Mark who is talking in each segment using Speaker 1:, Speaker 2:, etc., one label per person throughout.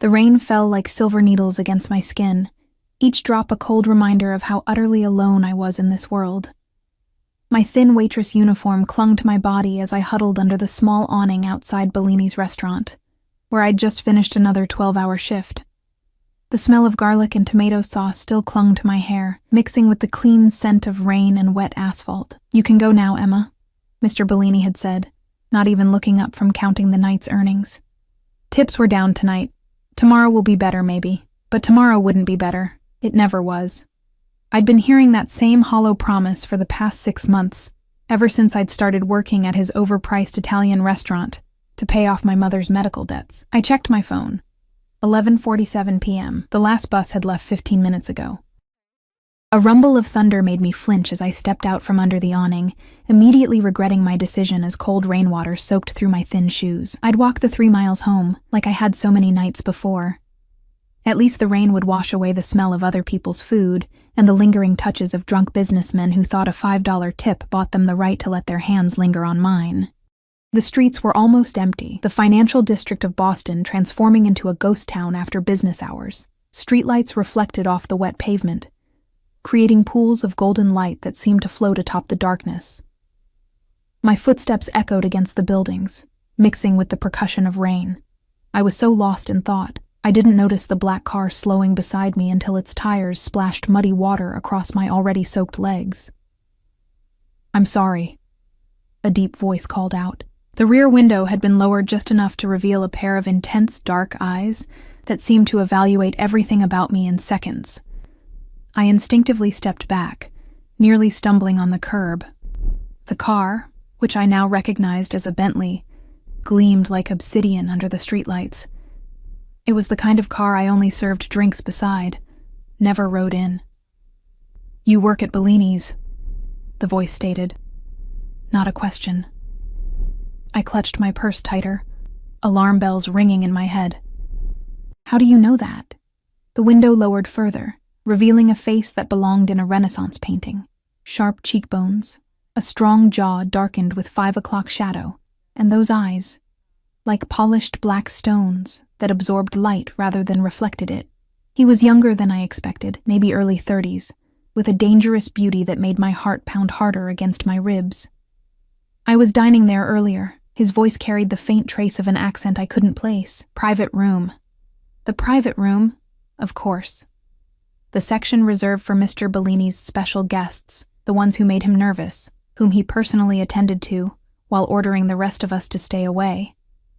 Speaker 1: The rain fell like silver needles against my skin, each drop a cold reminder of how utterly alone I was in this world. My thin waitress uniform clung to my body as I huddled under the small awning outside Bellini's restaurant, where I'd just finished another 12-hour shift. The smell of garlic and tomato sauce still clung to my hair, mixing with the clean scent of rain and wet asphalt. "You can go now, Emma," Mr. Bellini had said, not even looking up from counting the night's earnings. "Tips were down tonight. Tomorrow will be better, maybe. But tomorrow wouldn't be better. It never was." I'd been hearing that same hollow promise for the past 6 months, ever since I'd started working at his overpriced Italian restaurant to pay off my mother's medical debts. I checked my phone. 11:47 p.m. The last bus had left 15 minutes ago. A rumble of thunder made me flinch as I stepped out from under the awning, immediately regretting my decision as cold rainwater soaked through my thin shoes. I'd walk the 3 miles home, like I had so many nights before. At least the rain would wash away the smell of other people's food and the lingering touches of drunk businessmen who thought a $5 tip bought them the right to let their hands linger on mine. The streets were almost empty, the financial district of Boston transforming into a ghost town after business hours. Streetlights reflected off the wet pavement, creating pools of golden light that seemed to float atop the darkness. My footsteps echoed against the buildings, mixing with the percussion of rain. I was so lost in thought, I didn't notice the black car slowing beside me until its tires splashed muddy water across my already soaked legs. "I'm sorry," a deep voice called out. The rear window had been lowered just enough to reveal a pair of intense, dark eyes that seemed to evaluate everything about me in seconds. I instinctively stepped back, nearly stumbling on the curb. The car, which I now recognized as a Bentley, gleamed like obsidian under the streetlights. It was the kind of car I only served drinks beside, never rode in. "You work at Bellini's," the voice stated. Not a question. I clutched my purse tighter, alarm bells ringing in my head. "How do you know that?" The window lowered further, revealing a face that belonged in a Renaissance painting. Sharp cheekbones, a strong jaw darkened with 5 o'clock shadow, and those eyes, like polished black stones that absorbed light rather than reflected it. He was younger than I expected, maybe early 30s, with a dangerous beauty that made my heart pound harder against my ribs. "I was dining there earlier." His voice carried the faint trace of an accent I couldn't place. "Private room." The private room? Of course. The section reserved for Mr. Bellini's special guests, the ones who made him nervous, whom he personally attended to, while ordering the rest of us to stay away.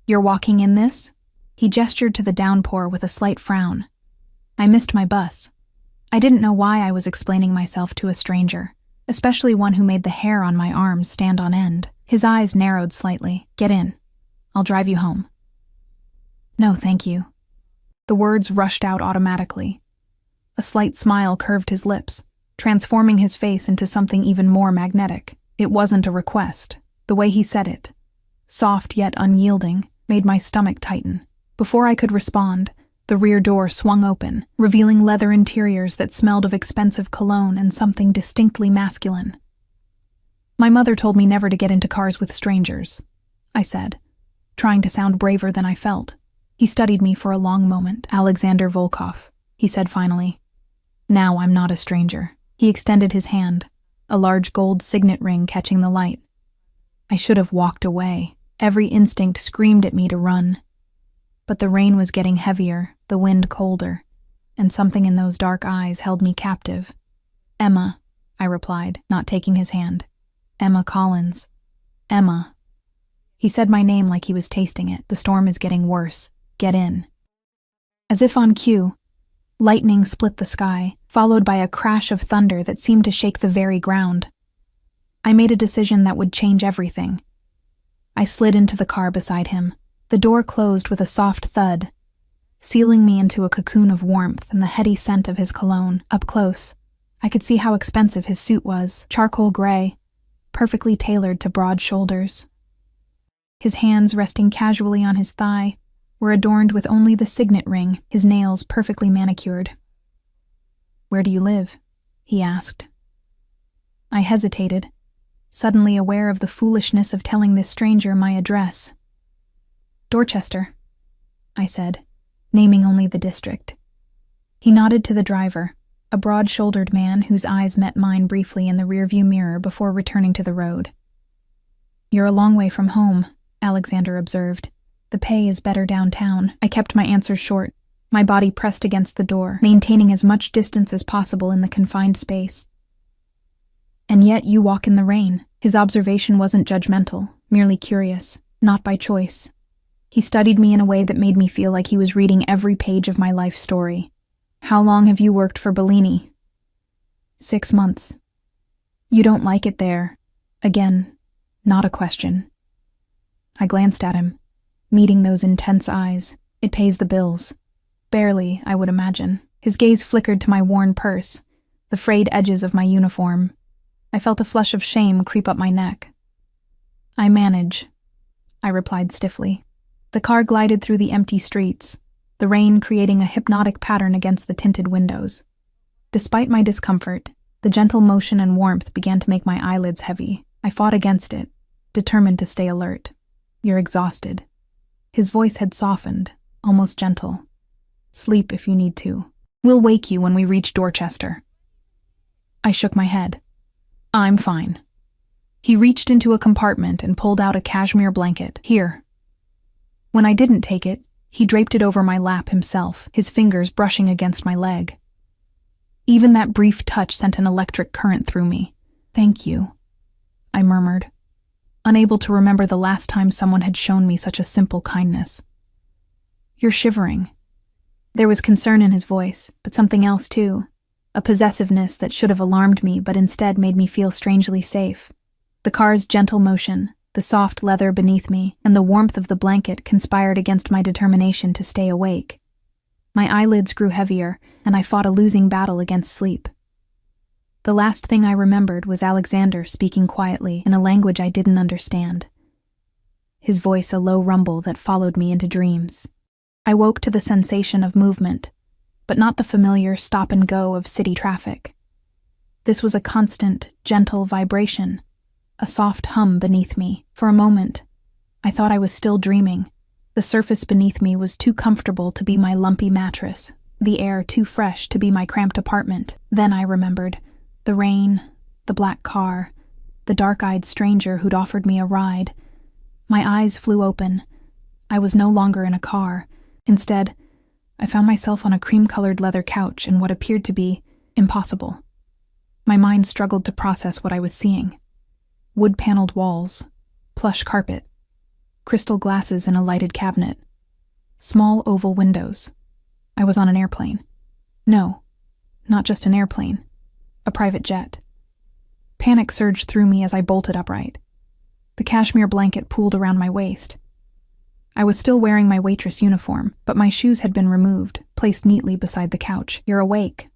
Speaker 1: "You're walking in this?" He gestured to the downpour with a slight frown. I missed my bus. I didn't know why I was explaining myself to a stranger, especially one who made the hair on my arms stand on end. His eyes narrowed slightly. "Get in. I'll drive you home." "No, thank you." The words rushed out automatically. A slight smile curved his lips, transforming his face into something even more magnetic. It wasn't a request. The way he said it, soft yet unyielding, made my stomach tighten. Before I could respond, the rear door swung open, revealing leather interiors that smelled of expensive cologne and something distinctly masculine. "My mother told me never to get into cars with strangers," I said, trying to sound braver than I felt. He studied me for a long moment. "Alexander Volkov," he said finally. "Now I'm not a stranger." He extended his hand, a large gold signet ring catching the light. I should have walked away. Every instinct screamed at me to run. But the rain was getting heavier, the wind colder, and something in those dark eyes held me captive. "Emma," I replied, not taking his hand. "Emma Collins. Emma." He said my name like he was tasting it. "The storm is getting worse. Get in." As if on cue, lightning split the sky, followed by a crash of thunder that seemed to shake the very ground. I made a decision that would change everything. I slid into the car beside him. The door closed with a soft thud, sealing me into a cocoon of warmth and the heady scent of his cologne. Up close, I could see how expensive his suit was, charcoal gray, perfectly tailored to broad shoulders. His hands resting casually on his thigh were adorned with only the signet ring, his nails perfectly manicured. "Where do you live?" he asked. I hesitated, suddenly aware of the foolishness of telling this stranger my address. "Dorchester," I said, naming only the district. He nodded to the driver, a broad-shouldered man whose eyes met mine briefly in the rearview mirror before returning to the road. "You're a long way from home," Alexander observed. "The pay is better downtown." I kept my answers short, my body pressed against the door, maintaining as much distance as possible in the confined space. "And yet you walk in the rain." His observation wasn't judgmental, merely curious, not by choice. He studied me in a way that made me feel like he was reading every page of my life story. "How long have you worked for Bellini?" 6 months. "You don't like it there?" Again, not a question. I glanced at him, meeting those intense eyes. "It pays the bills." "Barely, I would imagine." His gaze flickered to my worn purse, the frayed edges of my uniform. I felt a flush of shame creep up my neck. "I manage," I replied stiffly. The car glided through the empty streets, the rain creating a hypnotic pattern against the tinted windows. Despite my discomfort, the gentle motion and warmth began to make my eyelids heavy. I fought against it, determined to stay alert. "You're exhausted." His voice had softened, almost gentle. "Sleep if you need to. We'll wake you when we reach Dorchester." I shook my head. "I'm fine." He reached into a compartment and pulled out a cashmere blanket. "Here." When I didn't take it, he draped it over my lap himself, his fingers brushing against my leg. Even that brief touch sent an electric current through me. "Thank you," I murmured, unable to remember the last time someone had shown me such a simple kindness. "You're shivering." There was concern in his voice, but something else too, a possessiveness that should have alarmed me but instead made me feel strangely safe. The car's gentle motion, the soft leather beneath me, and the warmth of the blanket conspired against my determination to stay awake. My eyelids grew heavier, and I fought a losing battle against sleep. The last thing I remembered was Alexander speaking quietly in a language I didn't understand. His voice a low rumble that followed me into dreams. I woke to the sensation of movement, but not the familiar stop-and-go of city traffic. This was a constant, gentle vibration, a soft hum beneath me. For a moment, I thought I was still dreaming. The surface beneath me was too comfortable to be my lumpy mattress, the air too fresh to be my cramped apartment. Then I remembered. The rain, the black car, the dark-eyed stranger who'd offered me a ride. My eyes flew open. I was no longer in a car. Instead, I found myself on a cream-colored leather couch in what appeared to be impossible. My mind struggled to process what I was seeing. Wood-paneled walls, plush carpet, crystal glasses in a lighted cabinet, small oval windows. I was on an airplane. No, not just an airplane. A private jet. Panic surged through me as I bolted upright. The cashmere blanket pooled around my waist. I was still wearing my waitress uniform, but my shoes had been removed, placed neatly beside the couch. "You're awake."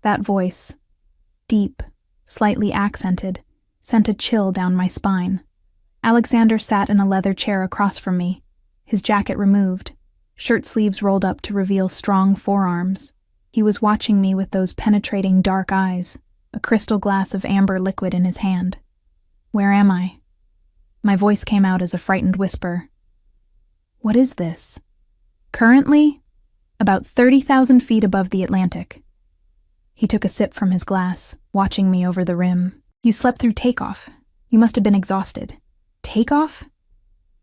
Speaker 1: That voice, deep, slightly accented, sent a chill down my spine. Alexander sat in a leather chair across from me, his jacket removed, shirt sleeves rolled up to reveal strong forearms. He was watching me with those penetrating dark eyes, a crystal glass of amber liquid in his hand. "Where am I?" My voice came out as a frightened whisper. "What is this?" "Currently, about 30,000 feet above the Atlantic." He took a sip from his glass, watching me over the rim. "You slept through takeoff. You must have been exhausted." "Takeoff?"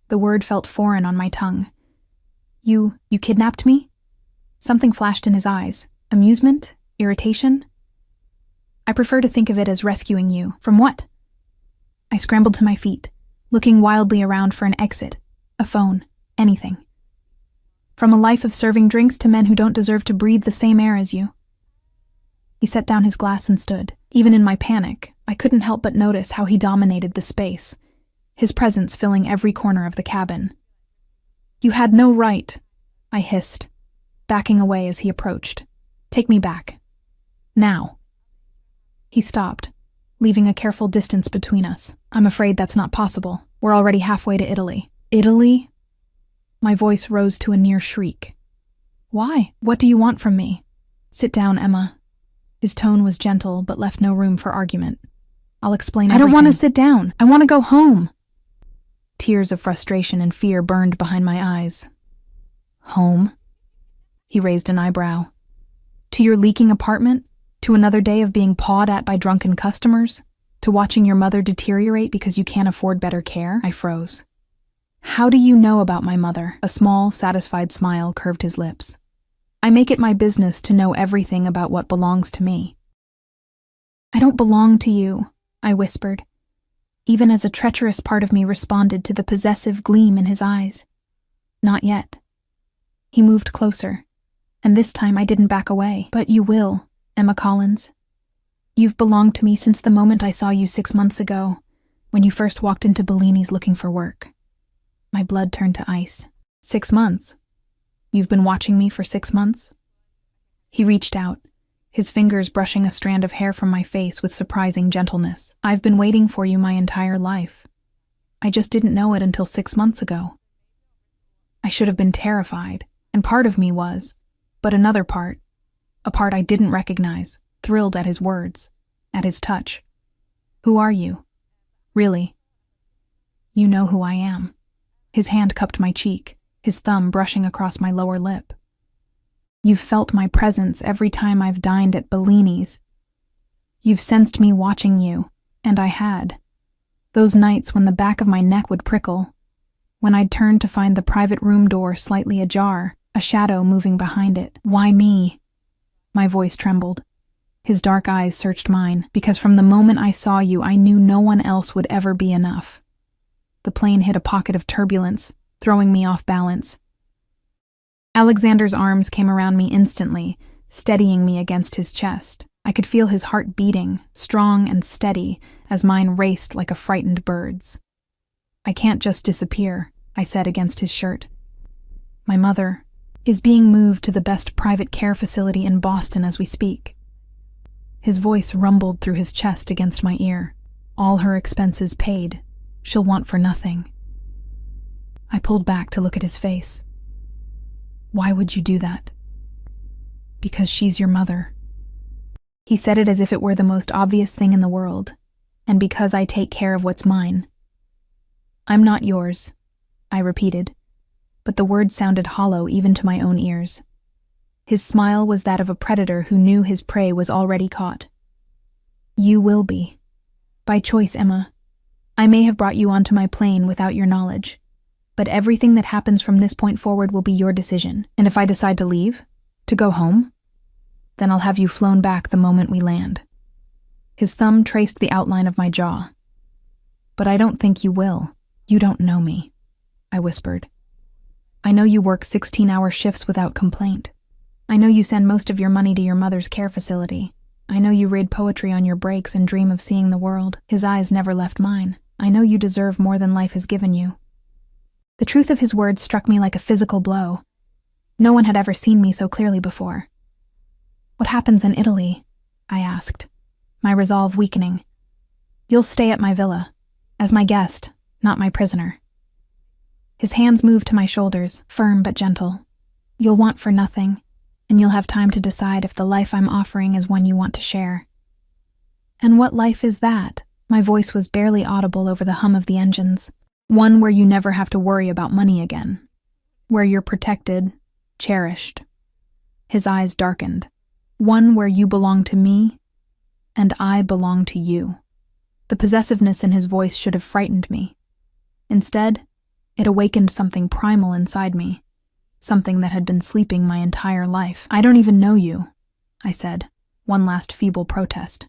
Speaker 1: The word felt foreign on my tongue. You kidnapped me?" Something flashed in his eyes. Amusement? Irritation? "I prefer to think of it as rescuing you. From what?" I scrambled to my feet, looking wildly around for an exit, a phone, anything. "From a life of serving drinks to men who don't deserve to breathe the same air as you." He set down his glass and stood. Even in my panic, I couldn't help but notice how he dominated the space, his presence filling every corner of the cabin. "You had no right," I hissed, backing away as he approached. "Take me back. Now." He stopped, leaving a careful distance between us. "I'm afraid that's not possible. We're already halfway to Italy." "Italy?" My voice rose to a near shriek. "Why? What do you want from me?" "Sit down, Emma." His tone was gentle, but left no room for argument. "I'll explain everything." "I don't want to sit down. I want to go home." Tears of frustration and fear burned behind my eyes. "Home?" He raised an eyebrow. To your leaking apartment? To another day of being pawed at by drunken customers? To watching your mother deteriorate because you can't afford better care? I froze. How do you know about my mother? A small, satisfied smile curved his lips. I make it my business to know everything about what belongs to me. I don't belong to you, I whispered, even as a treacherous part of me responded to the possessive gleam in his eyes. Not yet. He moved closer, and this time I didn't back away. But you will, Emma Collins. You've belonged to me since the moment I saw you 6 months ago, when you first walked into Bellini's looking for work. My blood turned to ice. 6 months? You've been watching me for 6 months? He reached out, his fingers brushing a strand of hair from my face with surprising gentleness. I've been waiting for you my entire life. I just didn't know it until 6 months ago. I should have been terrified, and part of me was, but another part, a part I didn't recognize, thrilled at his words, at his touch. Who are you? Really? You know who I am. His hand cupped my cheek, his thumb brushing across my lower lip. You've felt my presence every time I've dined at Bellini's. You've sensed me watching you, and I had. Those nights when the back of my neck would prickle, when I'd turn to find the private room door slightly ajar, a shadow moving behind it. Why me? My voice trembled. His dark eyes searched mine, because from the moment I saw you, I knew no one else would ever be enough. The plane hit a pocket of turbulence, throwing me off balance. Alexander's arms came around me instantly, steadying me against his chest. I could feel his heart beating, strong and steady, as mine raced like a frightened bird's. I can't just disappear, I said against his shirt. My mother is being moved to the best private care facility in Boston as we speak. His voice rumbled through his chest against my ear. All her expenses paid. She'll want for nothing. I pulled back to look at his face. Why would you do that? Because she's your mother. He said it as if it were the most obvious thing in the world, and because I take care of what's mine. I'm not yours, I repeated, but the words sounded hollow even to my own ears. His smile was that of a predator who knew his prey was already caught. You will be. By choice, Emma. I may have brought you onto my plane without your knowledge, but everything that happens from this point forward will be your decision. And if I decide to leave, to go home, then I'll have you flown back the moment we land. His thumb traced the outline of my jaw. But I don't think you will. You don't know me, I whispered. I know you work 16-hour shifts without complaint. I know you send most of your money to your mother's care facility. I know you read poetry on your breaks and dream of seeing the world. His eyes never left mine. I know you deserve more than life has given you. The truth of his words struck me like a physical blow. No one had ever seen me so clearly before. What happens in Italy? I asked, my resolve weakening. You'll stay at my villa, as my guest, not my prisoner. His hands moved to my shoulders, firm but gentle. You'll want for nothing, and you'll have time to decide if the life I'm offering is one you want to share. And what life is that? My voice was barely audible over the hum of the engines. One where you never have to worry about money again. Where you're protected, cherished. His eyes darkened. One where you belong to me, and I belong to you. The possessiveness in his voice should have frightened me. Instead, it awakened something primal inside me, something that had been sleeping my entire life. I don't even know you, I said, one last feeble protest.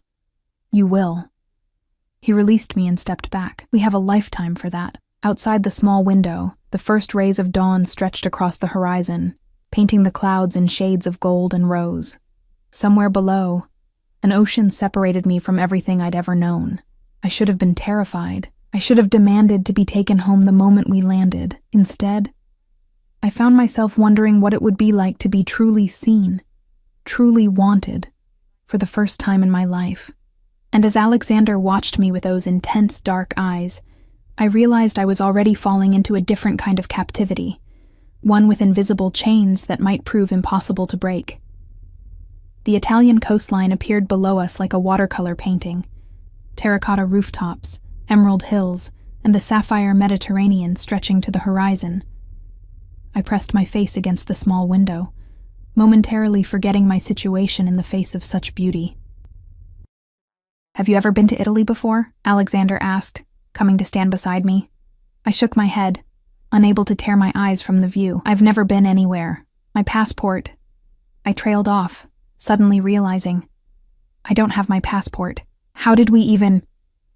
Speaker 1: You will. He released me and stepped back. We have a lifetime for that. Outside the small window, the first rays of dawn stretched across the horizon, painting the clouds in shades of gold and rose. Somewhere below, an ocean separated me from everything I'd ever known. I should have been terrified. I should have demanded to be taken home the moment we landed. Instead, I found myself wondering what it would be like to be truly seen, truly wanted, for the first time in my life. And as Alexander watched me with those intense, dark eyes, I realized I was already falling into a different kind of captivity, one with invisible chains that might prove impossible to break. The Italian coastline appeared below us like a watercolor painting. Terracotta rooftops, emerald hills, and the sapphire Mediterranean stretching to the horizon. I pressed my face against the small window, momentarily forgetting my situation in the face of such beauty. "Have you ever been to Italy before?" Alexander asked, coming to stand beside me. I shook my head, unable to tear my eyes from the view. "I've never been anywhere. My passport—" I trailed off, suddenly realizing, I don't have my passport. How did we even—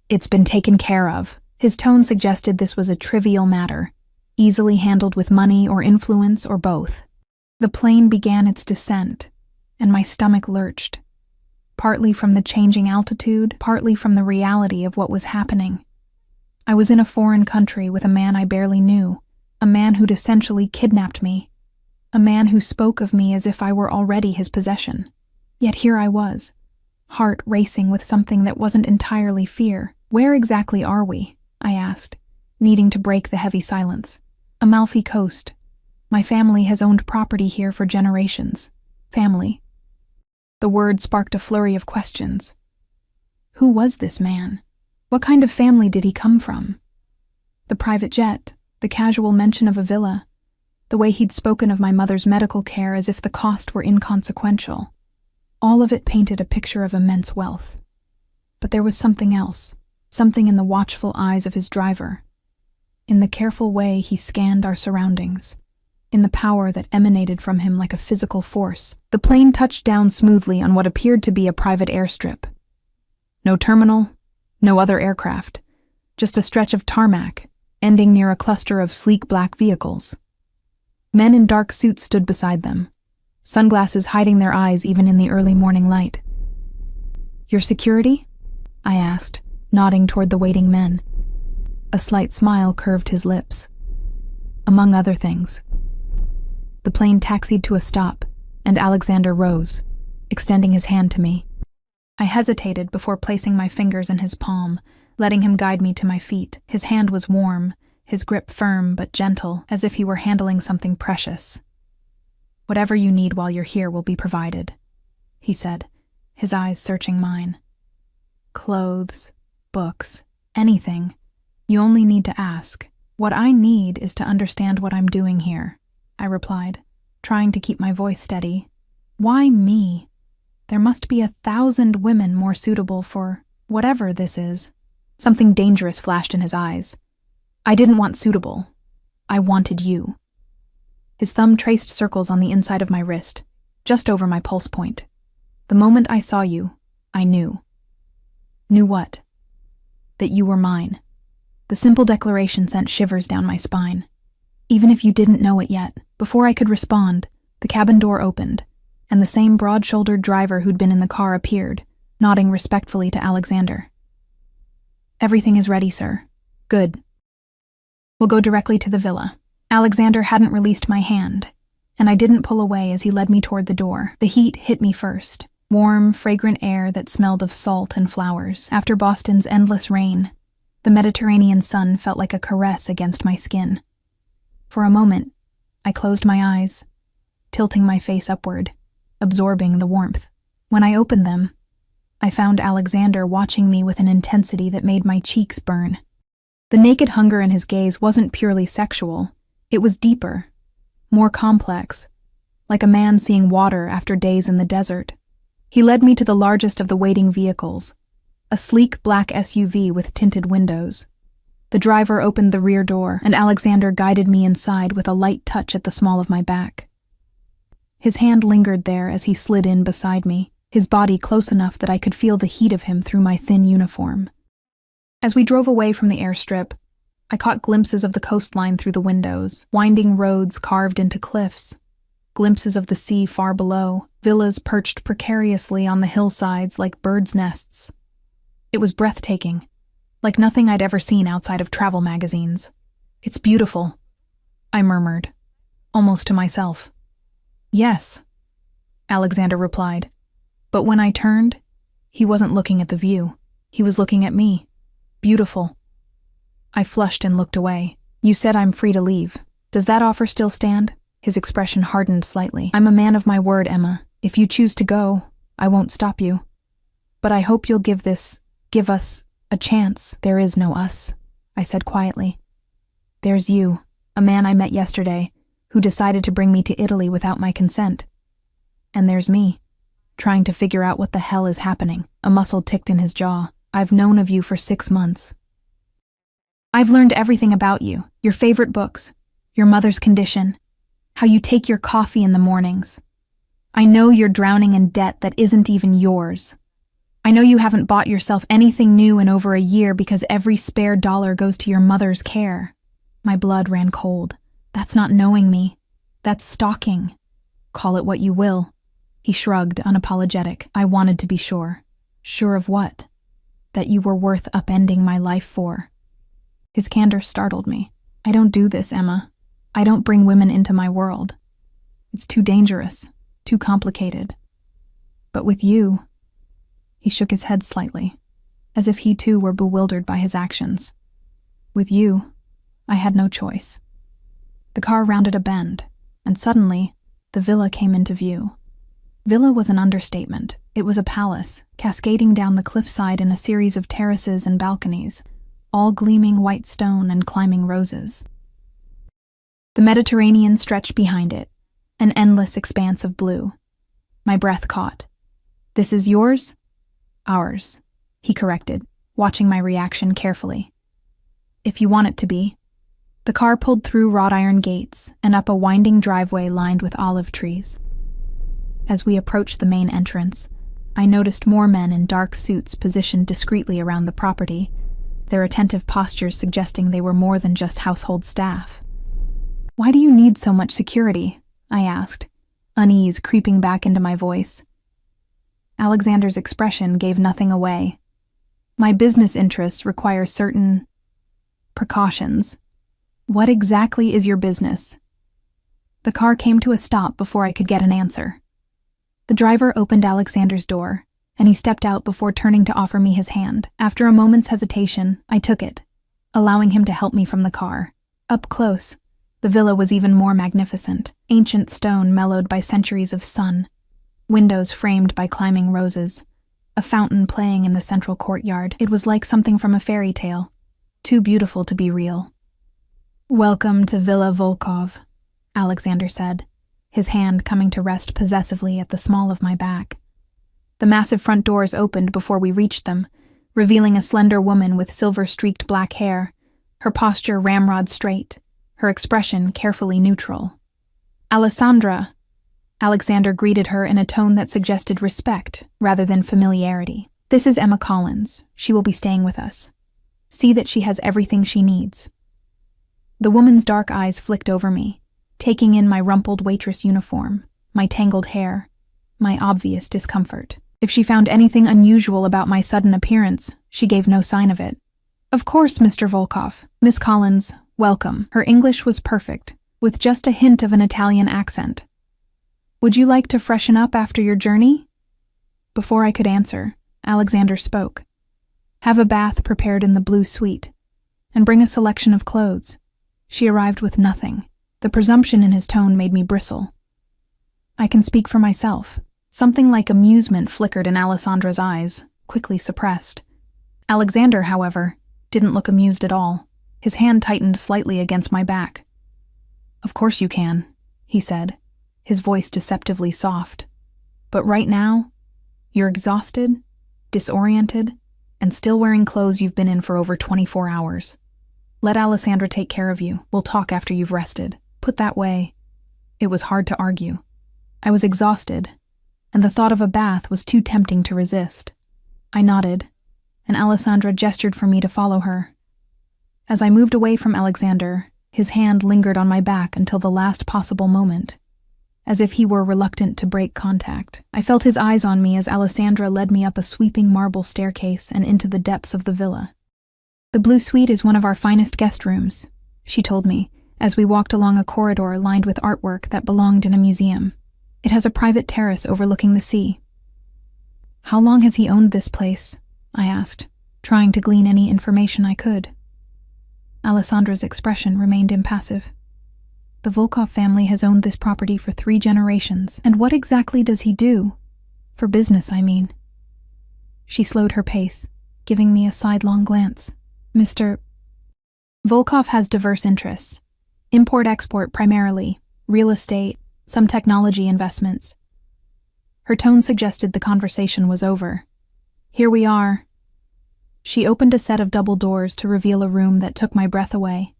Speaker 1: "It's been taken care of." His tone suggested this was a trivial matter, easily handled with money or influence or both. The plane began its descent, and my stomach lurched, partly from the changing altitude, partly from the reality of what was happening. I was in a foreign country with a man I barely knew, a man who'd essentially kidnapped me, a man who spoke of me as if I were already his possession. Yet here I was, heart racing with something that wasn't entirely fear. "Where exactly are we?" I asked, needing to break the heavy silence. "Amalfi Coast. My family has owned property here for generations." Family. The word sparked a flurry of questions. Who was this man? What kind of family did he come from? The private jet, the casual mention of a villa, the way he'd spoken of my mother's medical care as if the cost were inconsequential. All of it painted a picture of immense wealth. But there was something else, something in the watchful eyes of his driver, in the careful way he scanned our surroundings, in the power that emanated from him like a physical force. The plane touched down smoothly on what appeared to be a private airstrip. No terminal, no other aircraft, just a stretch of tarmac, ending near a cluster of sleek black vehicles. Men in dark suits stood beside them, sunglasses hiding their eyes even in the early morning light. "Your security?" I asked, nodding toward the waiting men. A slight smile curved his lips. "Among other things." The plane taxied to a stop, and Alexander rose, extending his hand to me. I hesitated before placing my fingers in his palm, letting him guide me to my feet. His hand was warm, his grip firm but gentle, as if he were handling something precious. "Whatever you need while you're here will be provided," he said, his eyes searching mine. "Clothes, books, anything. You only need to ask. What I need is to understand what I'm doing here," I replied, trying to keep my voice steady. "Why me? There must be 1,000 women more suitable for whatever this is." Something dangerous flashed in his eyes. "I didn't want suitable. I wanted you." His thumb traced circles on the inside of my wrist, just over my pulse point. "The moment I saw you, I knew." "Knew what?" "That you were mine." The simple declaration sent shivers down my spine. Even if you didn't know it yet, before I could respond, the cabin door opened, and the same broad-shouldered driver who'd been in the car appeared, nodding respectfully to Alexander. "Everything is ready, sir." "Good. We'll go directly to the villa." Alexander hadn't released my hand, and I didn't pull away as he led me toward the door. The heat hit me first, warm, fragrant air that smelled of salt and flowers. After Boston's endless rain, the Mediterranean sun felt like a caress against my skin. For a moment, I closed my eyes, tilting my face upward, absorbing the warmth. When I opened them, I found Alexander watching me with an intensity that made my cheeks burn. The naked hunger in his gaze wasn't purely sexual. It was deeper, more complex, like a man seeing water after days in the desert. He led me to the largest of the waiting vehicles, a sleek black SUV with tinted windows. The driver opened the rear door, and Alexander guided me inside with a light touch at the small of my back. His hand lingered there as he slid in beside me, his body close enough that I could feel the heat of him through my thin uniform. As we drove away from the airstrip, I caught glimpses of the coastline through the windows, winding roads carved into cliffs, glimpses of the sea far below, villas perched precariously on the hillsides like birds' nests. It was breathtaking, like nothing I'd ever seen outside of travel magazines. "It's beautiful," I murmured, almost to myself. "Yes," Alexander replied, but when I turned, he wasn't looking at the view. He was looking at me. "Beautiful." I flushed and looked away. "You said I'm free to leave. Does that offer still stand?" His expression hardened slightly. "I'm a man of my word, Emma. If you choose to go, I won't stop you. But I hope you'll give us a chance." "There is no us," I said quietly. "There's you, a man I met yesterday, who decided to bring me to Italy without my consent. And there's me, trying to figure out what the hell is happening. A muscle ticked in his jaw. I've known of you for 6 months. I've learned everything about you, your favorite books, your mother's condition, how you take your coffee in the mornings. I know you're drowning in debt that isn't even yours. I know you haven't bought yourself anything new in over a year because every spare dollar goes to your mother's care. My blood ran cold. That's not knowing me. That's stalking. Call it what you will. He shrugged, unapologetic. I wanted to be sure. Sure of what? That you were worth upending my life for. His candor startled me. I don't do this, Emma. I don't bring women into my world. It's too dangerous, too complicated. But with you... He shook his head slightly, as if he too were bewildered by his actions. With you, I had no choice. The car rounded a bend, and suddenly, the villa came into view. Villa was an understatement. It was a palace, cascading down the cliffside in a series of terraces and balconies, all gleaming white stone and climbing roses. The Mediterranean stretched behind it, an endless expanse of blue. My breath caught. This is yours? Ours, he corrected, watching my reaction carefully. If you want it to be. The car pulled through wrought iron gates and up a winding driveway lined with olive trees. As we approached the main entrance, I noticed more men in dark suits positioned discreetly around the property, their attentive postures suggesting they were more than just household staff. Why do you need so much security? I asked, unease creeping back into my voice. Alexander's expression gave nothing away. My business interests require certain precautions. What exactly is your business? The car came to a stop before I could get an answer. The driver opened Alexander's door, and he stepped out before turning to offer me his hand. After a moment's hesitation, I took it, allowing him to help me from the car. Up close, the villa was even more magnificent, ancient stone mellowed by centuries of sun. Windows framed by climbing roses, a fountain playing in the central courtyard. It was like something from a fairy tale, too beautiful to be real. Welcome to Villa Volkov, Alexander said, his hand coming to rest possessively at the small of my back. The massive front doors opened before we reached them, revealing a slender woman with silver-streaked black hair, her posture ramrod straight, her expression carefully neutral. Alessandra! Alexander greeted her in a tone that suggested respect rather than familiarity. This is Emma Collins. She will be staying with us. See that she has everything she needs. The woman's dark eyes flicked over me, taking in my rumpled waitress uniform, my tangled hair, my obvious discomfort. If she found anything unusual about my sudden appearance, she gave no sign of it. Of course, Mr. Volkov. Miss Collins, welcome. Her English was perfect, with just a hint of an Italian accent. Would you like to freshen up after your journey? Before I could answer, Alexander spoke. Have a bath prepared in the blue suite, and bring a selection of clothes. She arrived with nothing. The presumption in his tone made me bristle. I can speak for myself. Something like amusement flickered in Alessandra's eyes, quickly suppressed. Alexander, however, didn't look amused at all. His hand tightened slightly against my back. Of course you can, he said, his voice deceptively soft. But right now, you're exhausted, disoriented, and still wearing clothes you've been in for over 24 hours. Let Alessandra take care of you. We'll talk after you've rested. Put that way, it was hard to argue. I was exhausted, and the thought of a bath was too tempting to resist. I nodded, and Alessandra gestured for me to follow her. As I moved away from Alexander, his hand lingered on my back until the last possible moment, as if he were reluctant to break contact. I felt his eyes on me as Alessandra led me up a sweeping marble staircase and into the depths of the villa. The blue suite is one of our finest guest rooms, she told me, as we walked along a corridor lined with artwork that belonged in a museum. It has a private terrace overlooking the sea. How long has he owned this place? I asked, trying to glean any information I could. Alessandra's expression remained impassive. The Volkov family has owned this property for 3 generations. And what exactly does he do? For business, I mean. She slowed her pace, giving me a sidelong glance. Mr. Volkov has diverse interests. Import-export primarily, real estate, some technology investments. Her tone suggested the conversation was over. "Here we are." She opened a set of double doors to reveal a room that took my breath away.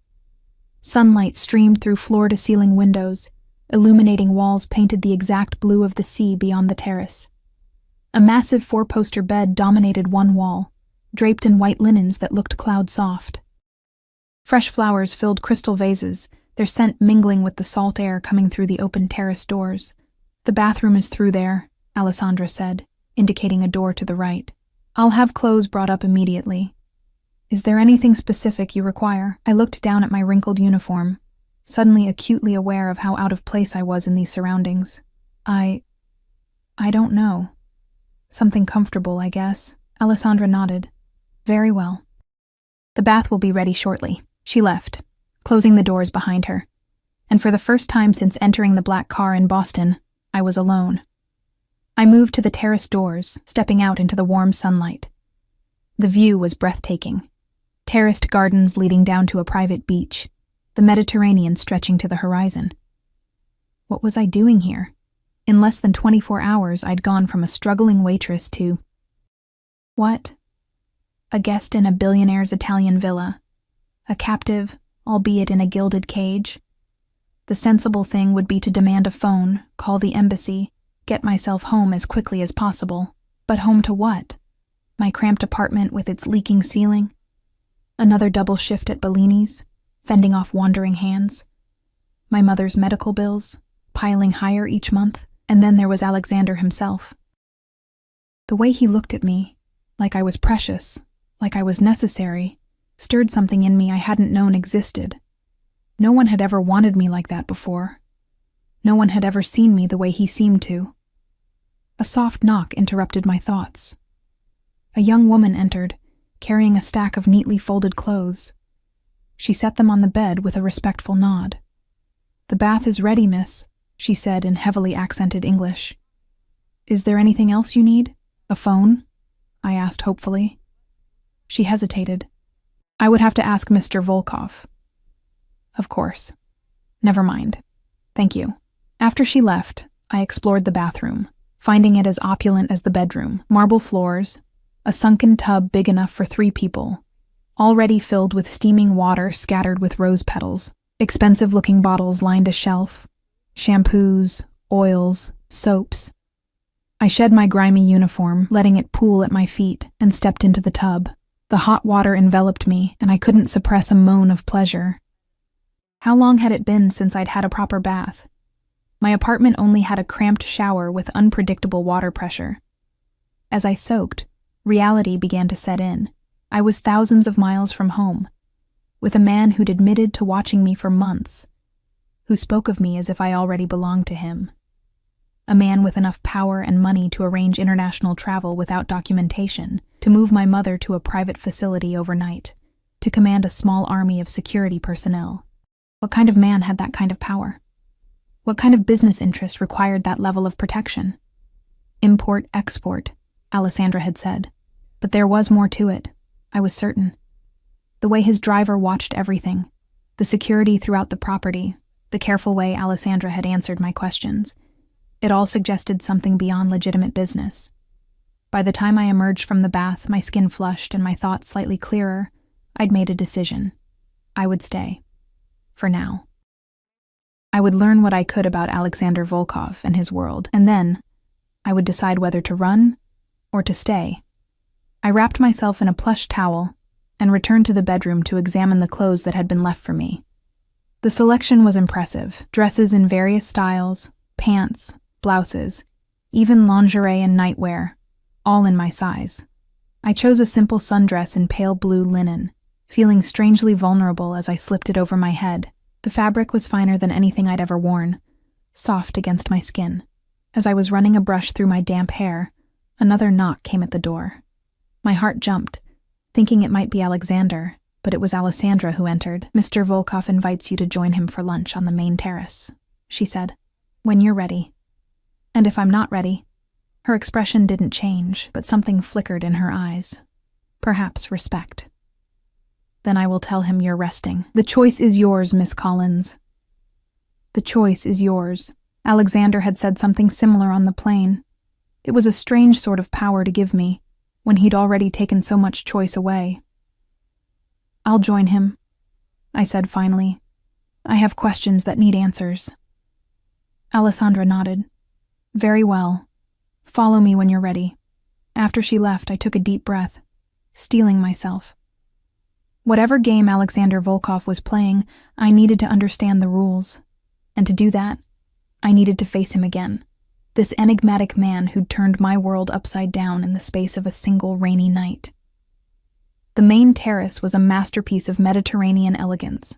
Speaker 1: Sunlight streamed through floor-to-ceiling windows, illuminating walls painted the exact blue of the sea beyond the terrace. A massive four-poster bed dominated one wall, draped in white linens that looked cloud-soft. Fresh flowers filled crystal vases, their scent mingling with the salt air coming through the open terrace doors. "The bathroom is through there," Alessandra said, indicating a door to the right. "I'll have clothes brought up immediately." "Is there anything specific you require?" I looked down at my wrinkled uniform, suddenly acutely aware of how out of place I was in these surroundings. I don't know. Something comfortable, I guess." Alessandra nodded. "Very well. The bath will be ready shortly." She left, closing the doors behind her. And for the first time since entering the black car in Boston, I was alone. I moved to the terrace doors, stepping out into the warm sunlight. The view was breathtaking. Terraced gardens leading down to a private beach, the Mediterranean stretching to the horizon. What was I doing here? In less than 24 hours, I'd gone from a struggling waitress to... what? A guest in a billionaire's Italian villa. A captive, albeit in a gilded cage. The sensible thing would be to demand a phone, call the embassy, get myself home as quickly as possible. But home to what? My cramped apartment with its leaking ceiling? Another double shift at Bellini's, fending off wandering hands? My mother's medical bills, piling higher each month? And then there was Alexander himself. The way he looked at me, like I was precious, like I was necessary, stirred something in me I hadn't known existed. No one had ever wanted me like that before. No one had ever seen me the way he seemed to. A soft knock interrupted my thoughts. A young woman entered, carrying a stack of neatly folded clothes. She set them on the bed with a respectful nod. "The bath is ready, miss," she said in heavily accented English. "Is there anything else you need? A phone?" I asked hopefully. She hesitated. "I would have to ask Mr. Volkov." "Of course. Never mind. Thank you." After she left, I explored the bathroom, finding it as opulent as the bedroom. Marble floors, a sunken tub big enough for 3 people, already filled with steaming water scattered with rose petals. Expensive-looking bottles lined a shelf. Shampoos, oils, soaps. I shed my grimy uniform, letting it pool at my feet, and stepped into the tub. The hot water enveloped me, and I couldn't suppress a moan of pleasure. How long had it been since I'd had a proper bath? My apartment only had a cramped shower with unpredictable water pressure. As I soaked, reality began to set in. I was thousands of miles from home, with a man who'd admitted to watching me for months, who spoke of me as if I already belonged to him. A man with enough power and money to arrange international travel without documentation, to move my mother to a private facility overnight, to command a small army of security personnel. What kind of man had that kind of power? What kind of business interest required that level of protection? Import, export, Alessandra had said. But there was more to it, I was certain. The way his driver watched everything, the security throughout the property, the careful way Alessandra had answered my questions. It all suggested something beyond legitimate business. By the time I emerged from the bath, my skin flushed and my thoughts slightly clearer, I'd made a decision. I would stay. For now. I would learn what I could about Alexander Volkov and his world, and then I would decide whether to run or to stay. I wrapped myself in a plush towel and returned to the bedroom to examine the clothes that had been left for me. The selection was impressive. Dresses in various styles, pants, blouses, even lingerie and nightwear, all in my size. I chose a simple sundress in pale blue linen, feeling strangely vulnerable as I slipped it over my head. The fabric was finer than anything I'd ever worn, soft against my skin. As I was running a brush through my damp hair, another knock came at the door. My heart jumped, thinking it might be Alexander, but it was Alessandra who entered. "Mr. Volkov invites you to join him for lunch on the main terrace," she said. "When you're ready." And if I'm not ready? Her expression didn't change, but something flickered in her eyes. Perhaps respect. "Then I will tell him you're resting. The choice is yours, Miss Collins." The choice is yours. Alexander had said something similar on the plane. It was a strange sort of power to give me, when he'd already taken so much choice away. "I'll join him," I said finally. "I have questions that need answers." Alessandra nodded. "Very well. Follow me when you're ready." After she left, I took a deep breath, steeling myself. Whatever game Alexander Volkov was playing, I needed to understand the rules. And to do that, I needed to face him again. This enigmatic man who'd turned my world upside down in the space of a single rainy night. The main terrace was a masterpiece of Mediterranean elegance.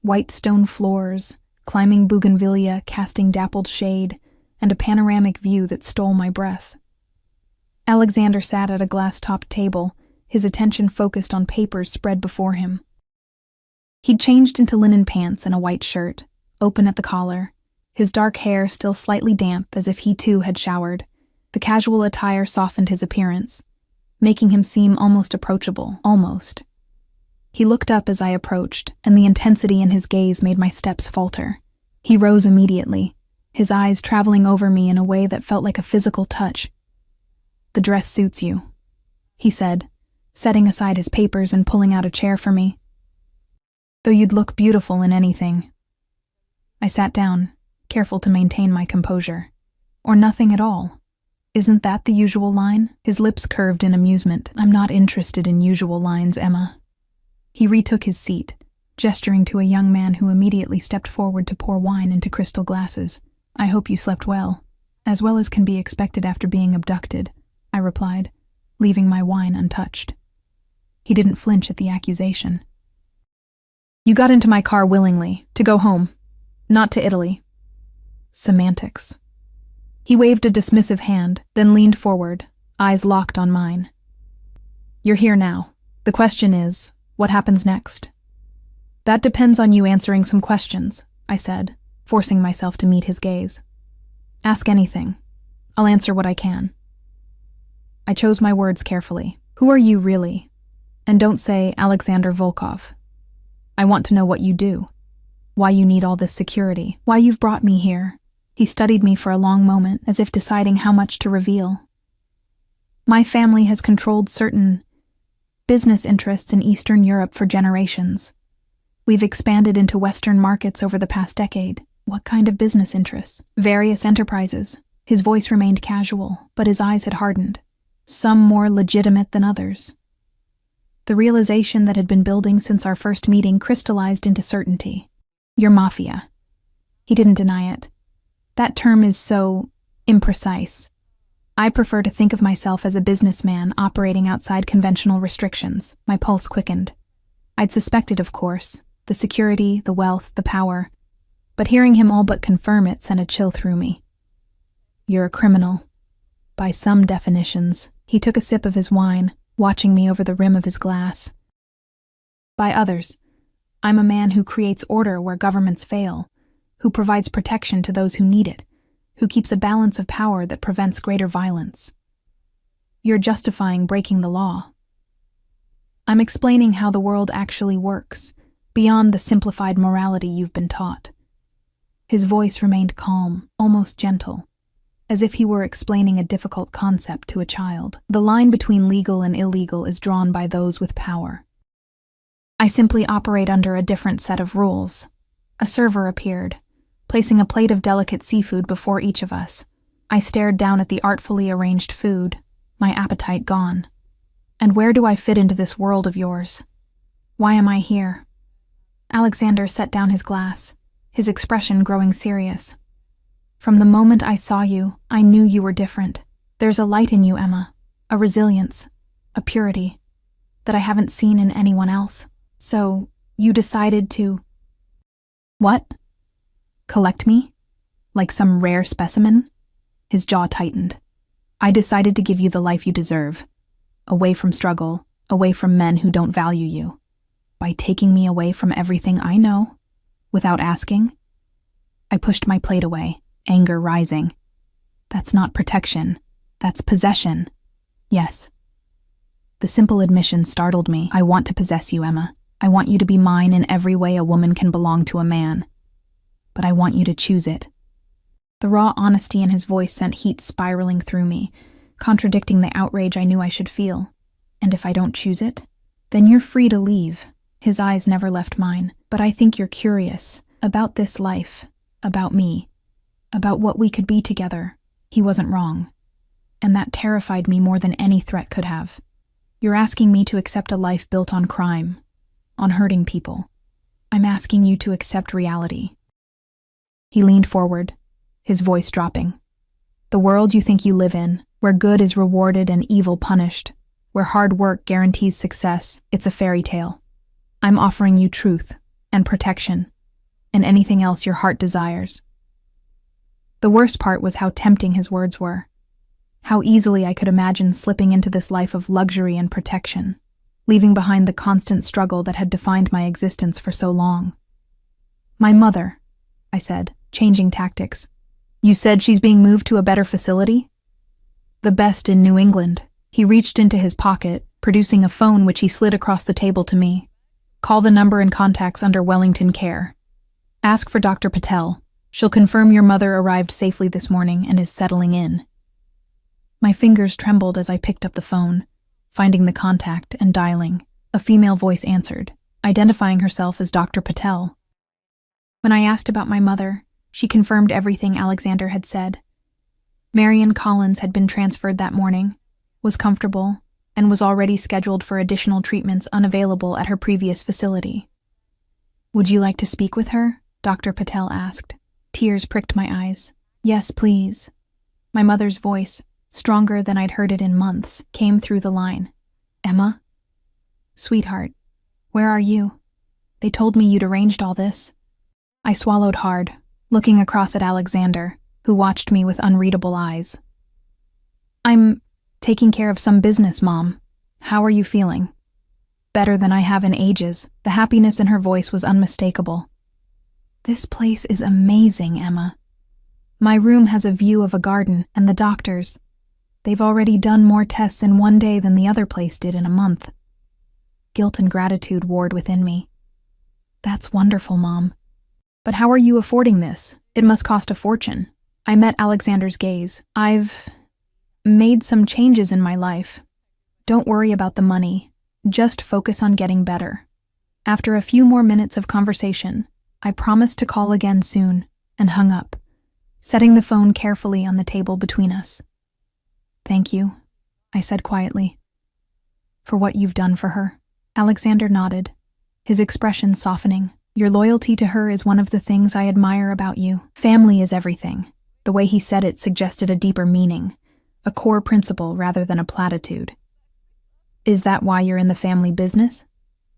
Speaker 1: White stone floors, climbing bougainvillea casting dappled shade, and a panoramic view that stole my breath. Alexander sat at a glass-topped table, his attention focused on papers spread before him. He'd changed into linen pants and a white shirt, open at the collar, his dark hair still slightly damp as if he too had showered. The casual attire softened his appearance, making him seem almost approachable, almost. He looked up as I approached, and the intensity in his gaze made my steps falter. He rose immediately, his eyes traveling over me in a way that felt like a physical touch. "The dress suits you," he said, setting aside his papers and pulling out a chair for me. "Though you'd look beautiful in anything." I sat down, careful to maintain my composure. "Or nothing at all. Isn't that the usual line?" His lips curved in amusement. "I'm not interested in usual lines, Emma." He retook his seat, gesturing to a young man who immediately stepped forward to pour wine into crystal glasses. "I hope you slept well as can be expected after being abducted," I replied, leaving my wine untouched. He didn't flinch at the accusation. "You got into my car willingly, to go home, not to Italy." Semantics. He waved a dismissive hand, then leaned forward, eyes locked on mine. "You're here now. The question is, what happens next?" "That depends on you answering some questions," I said, forcing myself to meet his gaze. "Ask anything. I'll answer what I can." I chose my words carefully. "Who are you really? And don't say Alexander Volkov. I want to know what you do, why you need all this security, why you've brought me here." He studied me for a long moment, as if deciding how much to reveal. "My family has controlled certain business interests in Eastern Europe for generations. We've expanded into Western markets over the past decade." "What kind of business interests?" "Various enterprises." His voice remained casual, but his eyes had hardened, some more legitimate than others. The realization that had been building since our first meeting crystallized into certainty. "Your Mafia." He didn't deny it. "That term is so imprecise. I prefer to think of myself as a businessman operating outside conventional restrictions." My pulse quickened. I'd suspected, of course, the security, the wealth, the power, but hearing him all but confirm it sent a chill through me. "You're a criminal. By some definitions." He took a sip of his wine, watching me over the rim of his glass. "By others, I'm a man who creates order where governments fail, who provides protection to those who need it, who keeps a balance of power that prevents greater violence." "You're justifying breaking the law." "I'm explaining how the world actually works, beyond the simplified morality you've been taught." His voice remained calm, almost gentle, as if he were explaining a difficult concept to a child. "The line between legal and illegal is drawn by those with power. I simply operate under a different set of rules." A server appeared, placing a plate of delicate seafood before each of us. I stared down at the artfully arranged food, my appetite gone. "And where do I fit into this world of yours? Why am I here?" Alexander set down his glass, his expression growing serious. "From the moment I saw you, I knew you were different. There's a light in you, Emma, a resilience, a purity, that I haven't seen in anyone else. So, you decided to..." "What? Collect me? Like some rare specimen?" His jaw tightened. "I decided to give you the life you deserve. Away from struggle, away from men who don't value you. By taking me away from everything I know, without asking." I pushed my plate away, anger rising. "That's not protection. That's possession." "Yes." The simple admission startled me. "I want to possess you, Emma. I want you to be mine in every way a woman can belong to a man. But I want you to choose it." The raw honesty in his voice sent heat spiraling through me, contradicting the outrage I knew I should feel. And if I don't choose it? Then you're free to leave. His eyes never left mine. But I think you're curious about this life, about me, about what we could be together. He wasn't wrong. And that terrified me more than any threat could have. You're asking me to accept a life built on crime, on hurting people. I'm asking you to accept reality. He leaned forward, his voice dropping. The world you think you live in, where good is rewarded and evil punished, where hard work guarantees success, it's a fairy tale. I'm offering you truth and protection and anything else your heart desires. The worst part was how tempting his words were. How easily I could imagine slipping into this life of luxury and protection, leaving behind the constant struggle that had defined my existence for so long. My mother, I said, changing tactics. You said she's being moved to a better facility? The best in New England. He reached into his pocket, producing a phone which he slid across the table to me. Call the number and contacts under Wellington Care. Ask for Dr. Patel. She'll confirm your mother arrived safely this morning and is settling in. My fingers trembled as I picked up the phone, finding the contact and dialing. A female voice answered, identifying herself as Dr. Patel. When I asked about my mother, she confirmed everything Alexander had said. Marion Collins had been transferred that morning, was comfortable, and was already scheduled for additional treatments unavailable at her previous facility. Would you like to speak with her? Dr. Patel asked. Tears pricked my eyes. Yes, please. My mother's voice, stronger than I'd heard it in months, came through the line. Emma? Sweetheart, where are you? They told me you'd arranged all this. I swallowed hard, looking across at Alexander, who watched me with unreadable eyes. I'm taking care of some business, Mom. How are you feeling? Better than I have in ages. The happiness in her voice was unmistakable. This place is amazing, Emma. My room has a view of a garden and the doctors. They've already done more tests in one day than the other place did in a month. Guilt and gratitude warred within me. That's wonderful, Mom. But how are you affording this? It must cost a fortune. I met Alexander's gaze. I've made some changes in my life. Don't worry about the money. Just focus on getting better. After a few more minutes of conversation, I promised to call again soon and hung up, setting the phone carefully on the table between us. Thank you, I said quietly, for what you've done for her. Alexander nodded, his expression softening. Your loyalty to her is one of the things I admire about you. Family is everything. The way he said it suggested a deeper meaning, a core principle rather than a platitude. Is that why you're in the family business?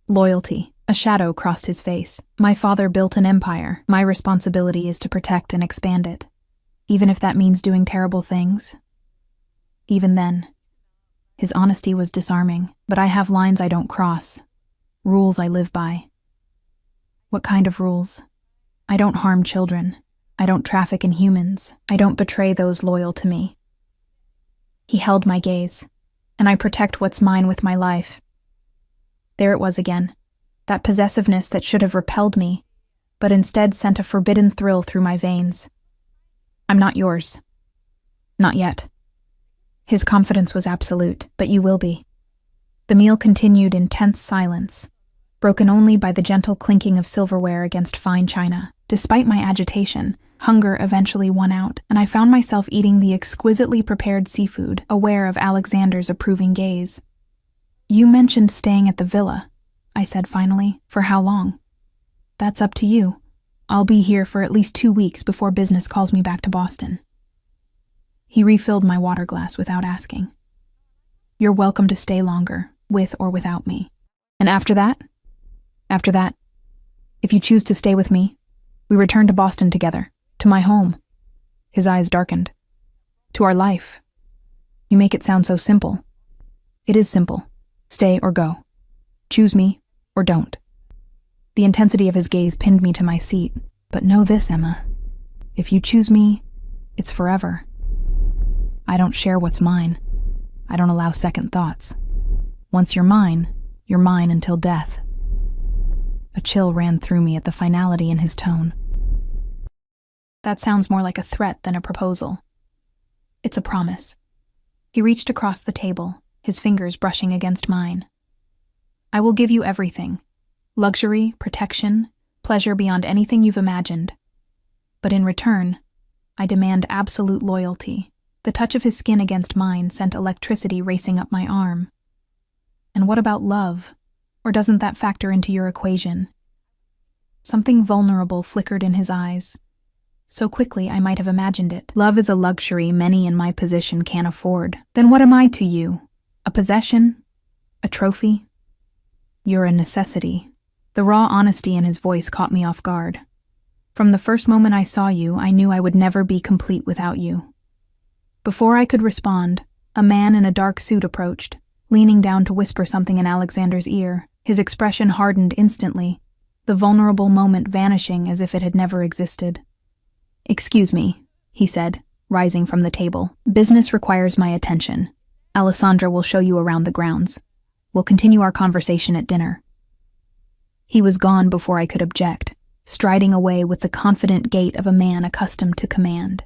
Speaker 1: Loyalty. A shadow crossed his face. My father built an empire. My responsibility is to protect and expand it. Even if that means doing terrible things. Even then. His honesty was disarming, but I have lines I don't cross. Rules I live by. What kind of rules? I don't harm children. I don't traffic in humans. I don't betray those loyal to me. He held my gaze, and I protect what's mine with my life. There it was again, that possessiveness that should have repelled me, but instead sent a forbidden thrill through my veins. I'm not yours. Not yet. His confidence was absolute, but you will be. The meal continued in tense silence, broken only by the gentle clinking of silverware against fine china. Despite my agitation, hunger eventually won out, and I found myself eating the exquisitely prepared seafood, aware of Alexander's approving gaze. You mentioned staying at the villa, I said finally. For how long? That's up to you. I'll be here for at least 2 weeks before business calls me back to Boston. He refilled my water glass without asking. You're welcome to stay longer, with or without me. And after that? After that, if you choose to stay with me, we return to Boston together, to my home. His eyes darkened. To our life. You make it sound so simple. It is simple. Stay or go. Choose me or don't. The intensity of his gaze pinned me to my seat. But know this, Emma. If you choose me, it's forever. I don't share what's mine. I don't allow second thoughts. Once you're mine until death. A chill ran through me at the finality in his tone. That sounds more like a threat than a proposal. It's a promise. He reached across the table, his fingers brushing against mine. I will give you everything. Luxury, protection, pleasure beyond anything you've imagined. But in return, I demand absolute loyalty. The touch of his skin against mine sent electricity racing up my arm. And what about love? Or doesn't that factor into your equation? Something vulnerable flickered in his eyes. So quickly I might have imagined it. Love is a luxury many in my position can't afford. Then what am I to you? A possession? A trophy? You're a necessity. The raw honesty in his voice caught me off guard. From the first moment I saw you, I knew I would never be complete without you. Before I could respond, a man in a dark suit approached, leaning down to whisper something in Alexander's ear. His expression hardened instantly, the vulnerable moment vanishing as if it had never existed. "Excuse me," he said, rising from the table. "Business requires my attention. Alessandra will show you around the grounds. We'll continue our conversation at dinner." He was gone before I could object, striding away with the confident gait of a man accustomed to command.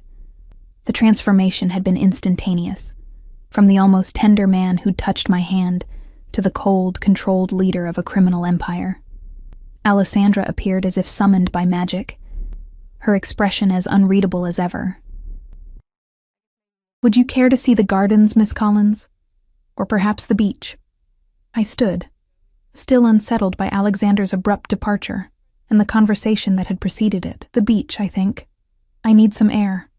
Speaker 1: The transformation had been instantaneous, from the almost tender man who'd touched my hand to the cold, controlled leader of a criminal empire. Alessandra appeared as if summoned by magic, her expression as unreadable as ever. "Would you care to see the gardens, Miss Collins? Or perhaps the beach?" I stood, still unsettled by Alexander's abrupt departure and the conversation that had preceded it. "The beach, I think. I need some air."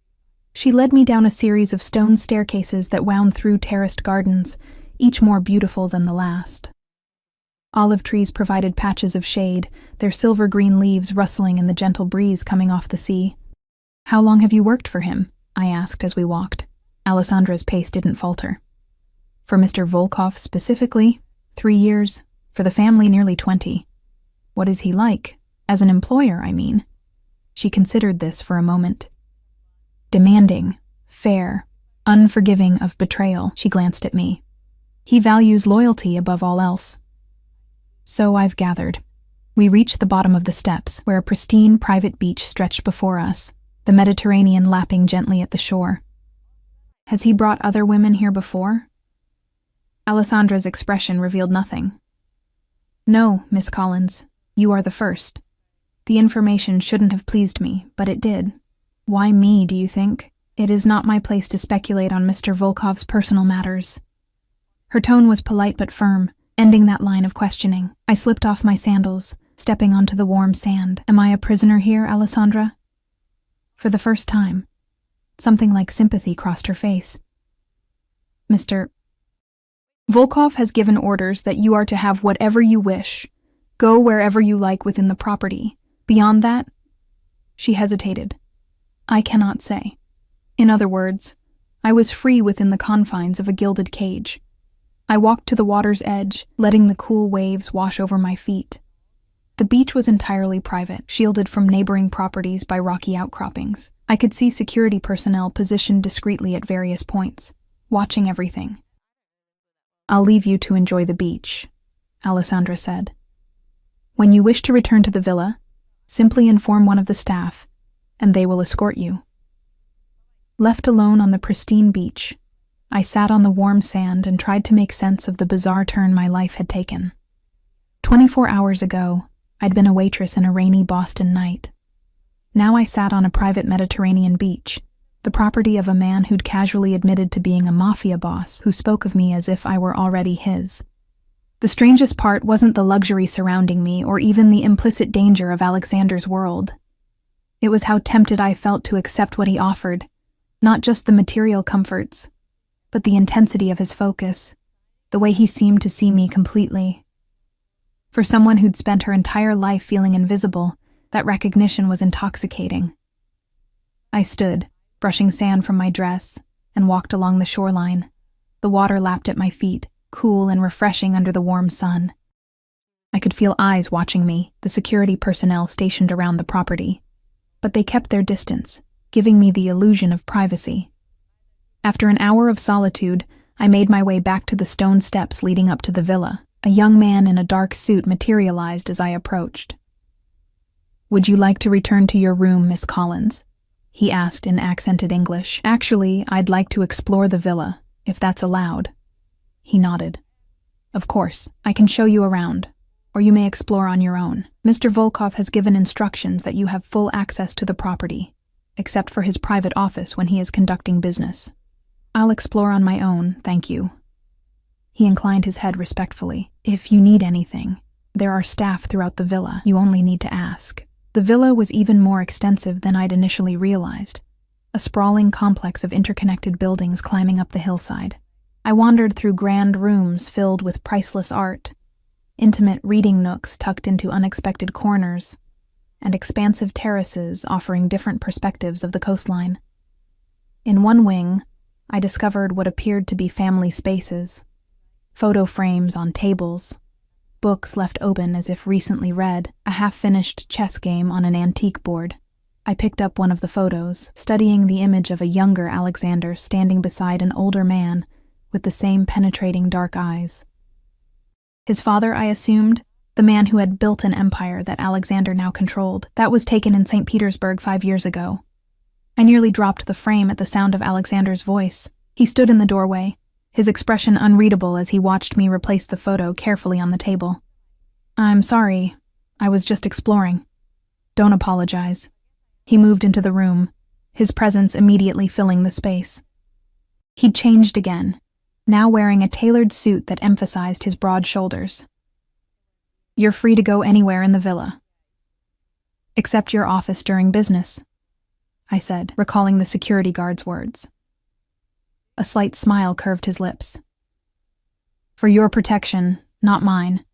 Speaker 1: She led me down a series of stone staircases that wound through terraced gardens, each more beautiful than the last. Olive trees provided patches of shade, their silver-green leaves rustling in the gentle breeze coming off the sea. "How long have you worked for him?" I asked as we walked. Alessandra's pace didn't falter. "For Mr. Volkov specifically, 3 years. For the family, nearly 20. What is he like? As an employer, I mean." She considered this for a moment. "Demanding, fair, unforgiving of betrayal," she glanced at me. "He values loyalty above all else." So I've gathered. We reached the bottom of the steps, where a pristine private beach stretched before us, the Mediterranean lapping gently at the shore. "Has he brought other women here before?" Alessandra's expression revealed nothing. "No, Miss Collins, you are the first. The information shouldn't have pleased me, but it did. Why me, do you think? It is not my place to speculate on Mr. Volkov's personal matters." Her tone was polite but firm, ending that line of questioning. I slipped off my sandals, stepping onto the warm sand. "Am I a prisoner here, Alessandra?" For the first time, something like sympathy crossed her face. "Mr. Volkov has given orders that you are to have whatever you wish. Go wherever you like within the property. Beyond that," she hesitated, "I cannot say. In other words, I was free within the confines of a gilded cage. I walked to the water's edge, letting the cool waves wash over my feet. The beach was entirely private, shielded from neighboring properties by rocky outcroppings. I could see security personnel positioned discreetly at various points, watching everything. "I'll leave you to enjoy the beach," Alessandra said. "When you wish to return to the villa, simply inform one of the staff, and they will escort you." Left alone on the pristine beach, I sat on the warm sand and tried to make sense of the bizarre turn my life had taken. 24 hours ago, I'd been a waitress in a rainy Boston night. Now I sat on a private Mediterranean beach, the property of a man who'd casually admitted to being a mafia boss who spoke of me as if I were already his. The strangest part wasn't the luxury surrounding me or even the implicit danger of Alexander's world. It was how tempted I felt to accept what he offered, not just the material comforts, but the intensity of his focus, the way he seemed to see me completely. For someone who'd spent her entire life feeling invisible, that recognition was intoxicating. I stood, brushing sand from my dress, and walked along the shoreline. The water lapped at my feet, cool and refreshing under the warm sun. I could feel eyes watching me, the security personnel stationed around the property. But they kept their distance, giving me the illusion of privacy. After an hour of solitude, I made my way back to the stone steps leading up to the villa. A young man in a dark suit materialized as I approached. "Would you like to return to your room, Miss Collins?" he asked in accented English. Actually, I'd like to explore the villa, if that's allowed. He nodded. Of course, I can show you around, or you may explore on your own. Mr. Volkov has given instructions that you have full access to the property, except for his private office when he is conducting business. I'll explore on my own, thank you. He inclined his head respectfully. If you need anything, there are staff throughout the villa. You only need to ask. The villa was even more extensive than I'd initially realized, a sprawling complex of interconnected buildings climbing up the hillside. I wandered through grand rooms filled with priceless art, intimate reading nooks tucked into unexpected corners, and expansive terraces offering different perspectives of the coastline. In one wing, I discovered what appeared to be family spaces, photo frames on tables, books left open as if recently read, a half-finished chess game on an antique board. I picked up one of the photos, studying the image of a younger Alexander standing beside an older man with the same penetrating dark eyes. His father, I assumed, the man who had built an empire that Alexander now controlled. That was taken in St. Petersburg 5 years ago. I nearly dropped the frame at the sound of Alexander's voice. He stood in the doorway, his expression unreadable as he watched me replace the photo carefully on the table. I'm sorry, I was just exploring. Don't apologize. He moved into the room, his presence immediately filling the space. He'd changed again, now wearing a tailored suit that emphasized his broad shoulders. You're free to go anywhere in the villa. Except your office during business, I said, recalling the security guard's words. A slight smile curved his lips. For your protection, not mine.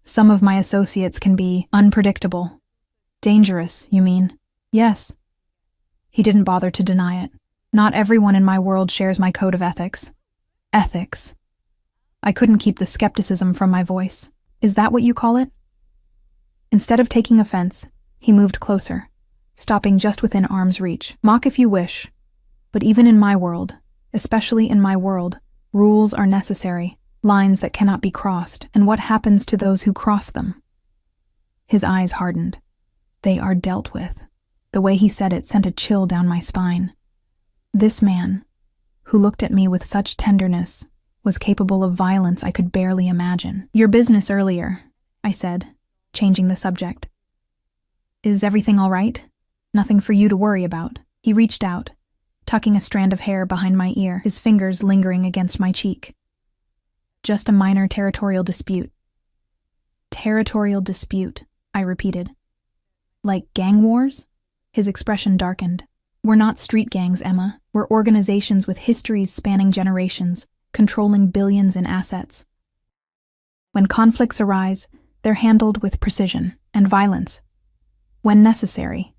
Speaker 1: Some of my associates can be unpredictable. Dangerous, you mean? Yes. He didn't bother to deny it. Not everyone in my world shares my code of ethics. Ethics. I couldn't keep the skepticism from my voice. Is that what you call it? Instead of taking offense, he moved closer, stopping just within arm's reach. Mock if you wish, but even in my world, especially in my world, rules are necessary, lines that cannot be crossed, and what happens to those who cross them? His eyes hardened. They are dealt with. The way he said it sent a chill down my spine. This man, who looked at me with such tenderness, was capable of violence I could barely imagine. Your business earlier, I said, changing the subject. Is everything all right? Nothing for you to worry about. He reached out, tucking a strand of hair behind my ear, his fingers lingering against my cheek. Just a minor territorial dispute. Territorial dispute, I repeated. Like gang wars? His expression darkened. We're not street gangs, Emma. We're organizations with histories spanning generations, controlling billions in assets. When conflicts arise, they're handled with precision and violence. When necessary.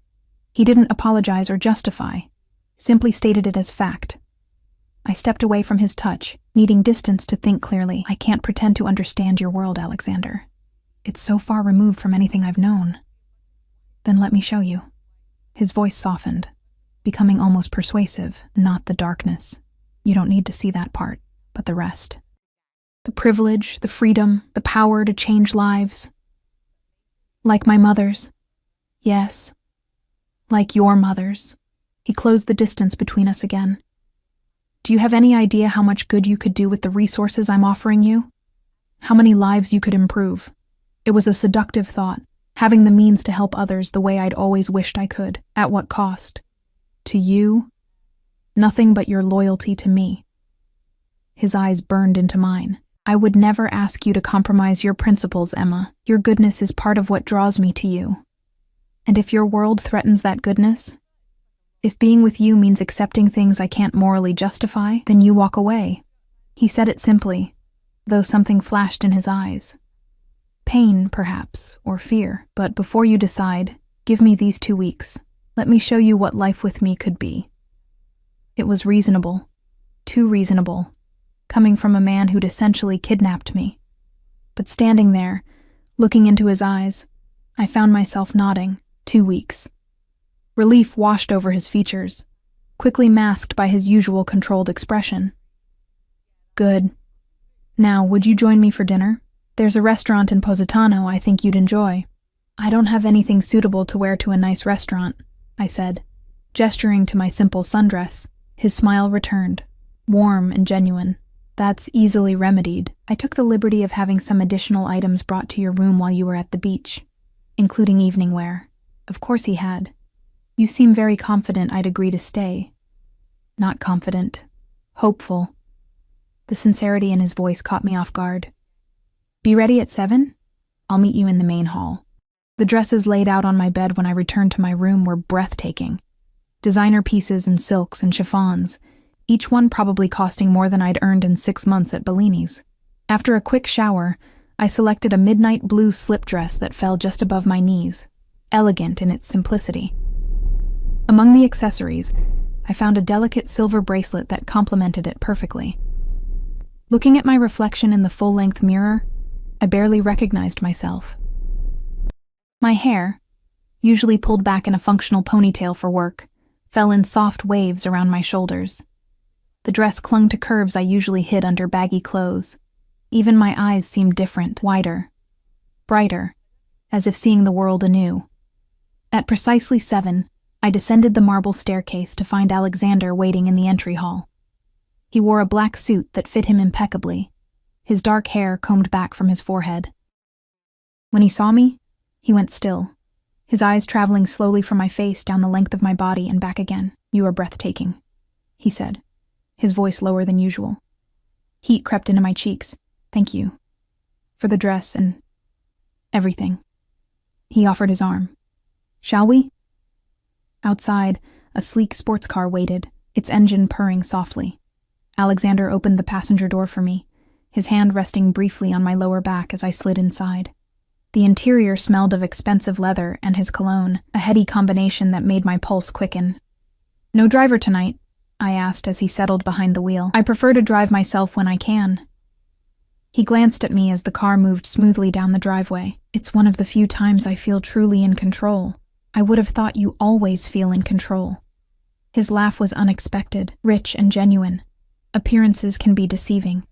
Speaker 1: He didn't apologize or justify, simply stated it as fact. I stepped away from his touch, needing distance to think clearly. I can't pretend to understand your world, Alexander. It's so far removed from anything I've known. Then let me show you. His voice softened, becoming almost persuasive. Not the darkness. You don't need to see that part, but the rest. The privilege, the freedom, the power to change lives. Like my mother's. Yes. Like your mother's. He closed the distance between us again. Do you have any idea how much good you could do with the resources I'm offering you? How many lives you could improve? It was a seductive thought, having the means to help others the way I'd always wished I could. At what cost? To you? Nothing but your loyalty to me. His eyes burned into mine. I would never ask you to compromise your principles, Emma. Your goodness is part of what draws me to you. And if your world threatens that goodness, if being with you means accepting things I can't morally justify, then you walk away. He said it simply, though something flashed in his eyes. Pain, perhaps, or fear. But before you decide, give me these 2 weeks. Let me show you what life with me could be. It was reasonable. Too reasonable. Coming from a man who'd essentially kidnapped me. But standing there, looking into his eyes, I found myself nodding. 2 weeks. Relief washed over his features, quickly masked by his usual controlled expression. Good. Now, would you join me for dinner? There's a restaurant in Positano I think you'd enjoy. I don't have anything suitable to wear to a nice restaurant, I said, Gesturing to my simple sundress, his smile returned, warm and genuine. That's easily remedied. I took the liberty of having some additional items brought to your room while you were at the beach, including evening wear. Of course he had. You seem very confident I'd agree to stay. Not confident. Hopeful. The sincerity in his voice caught me off guard. Be ready at 7? I'll meet you in the main hall. The dresses laid out on my bed when I returned to my room were breathtaking. Designer pieces in silks and chiffons, each one probably costing more than I'd earned in 6 months at Bellini's. After a quick shower, I selected a midnight blue slip dress that fell just above my knees, elegant in its simplicity. Among the accessories, I found a delicate silver bracelet that complemented it perfectly. Looking at my reflection in the full-length mirror, I barely recognized myself. My hair, usually pulled back in a functional ponytail for work, fell in soft waves around my shoulders. The dress clung to curves I usually hid under baggy clothes. Even my eyes seemed different, wider, brighter, as if seeing the world anew. At precisely 7, I descended the marble staircase to find Alexander waiting in the entry hall. He wore a black suit that fit him impeccably, his dark hair combed back from his forehead. When he saw me, he went still, his eyes traveling slowly from my face down the length of my body and back again. You are breathtaking, he said, his voice lower than usual. Heat crept into my cheeks. Thank you. For the dress and everything. He offered his arm. Shall we? Outside, a sleek sports car waited, its engine purring softly. Alexander opened the passenger door for me, his hand resting briefly on my lower back as I slid inside. The interior smelled of expensive leather and his cologne, a heady combination that made my pulse quicken. No driver tonight? I asked as he settled behind the wheel. I prefer to drive myself when I can. He glanced at me as the car moved smoothly down the driveway. It's one of the few times I feel truly in control. I would have thought you always feel in control. His laugh was unexpected, rich and genuine. Appearances can be deceiving.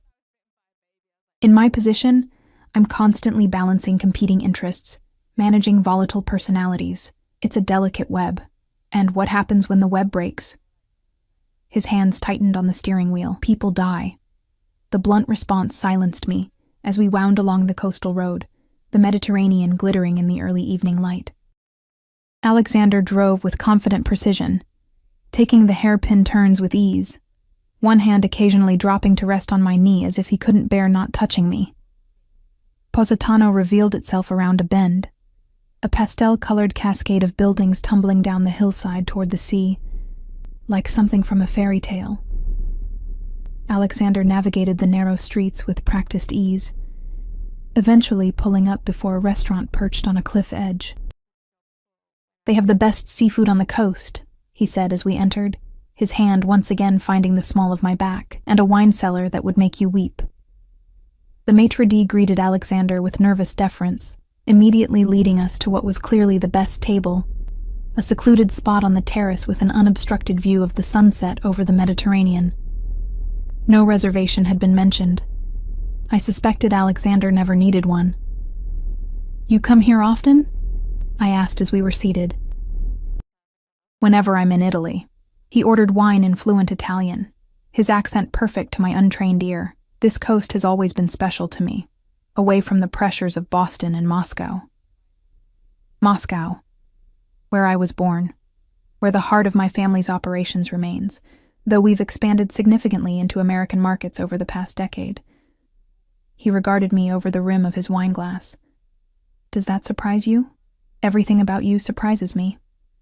Speaker 1: In my position, I'm constantly balancing competing interests, managing volatile personalities. It's a delicate web. And what happens when the web breaks? His hands tightened on the steering wheel. People die. The blunt response silenced me as we wound along the coastal road, the Mediterranean glittering in the early evening light. Alexander drove with confident precision, taking the hairpin turns with ease, one hand occasionally dropping to rest on my knee as if he couldn't bear not touching me. Positano revealed itself around a bend, a pastel-colored cascade of buildings tumbling down the hillside toward the sea, like something from a fairy tale. Alexander navigated the narrow streets with practiced ease, eventually pulling up before a restaurant perched on a cliff edge. They have the best seafood on the coast, he said as we entered, his hand once again finding the small of my back, and a wine cellar that would make you weep. The maitre d' greeted Alexander with nervous deference, immediately leading us to what was clearly the best table, a secluded spot on the terrace with an unobstructed view of the sunset over the Mediterranean. No reservation had been mentioned. I suspected Alexander never needed one. You come here often? I asked as we were seated. Whenever I'm in Italy. He ordered wine in fluent Italian, his accent perfect to my untrained ear. This coast has always been special to me, away from the pressures of Boston and Moscow. Moscow, where I was born, where the heart of my family's operations remains, though we've expanded significantly into American markets over the past decade. He regarded me over the rim of his wineglass. Does that surprise you? Everything about you surprises me,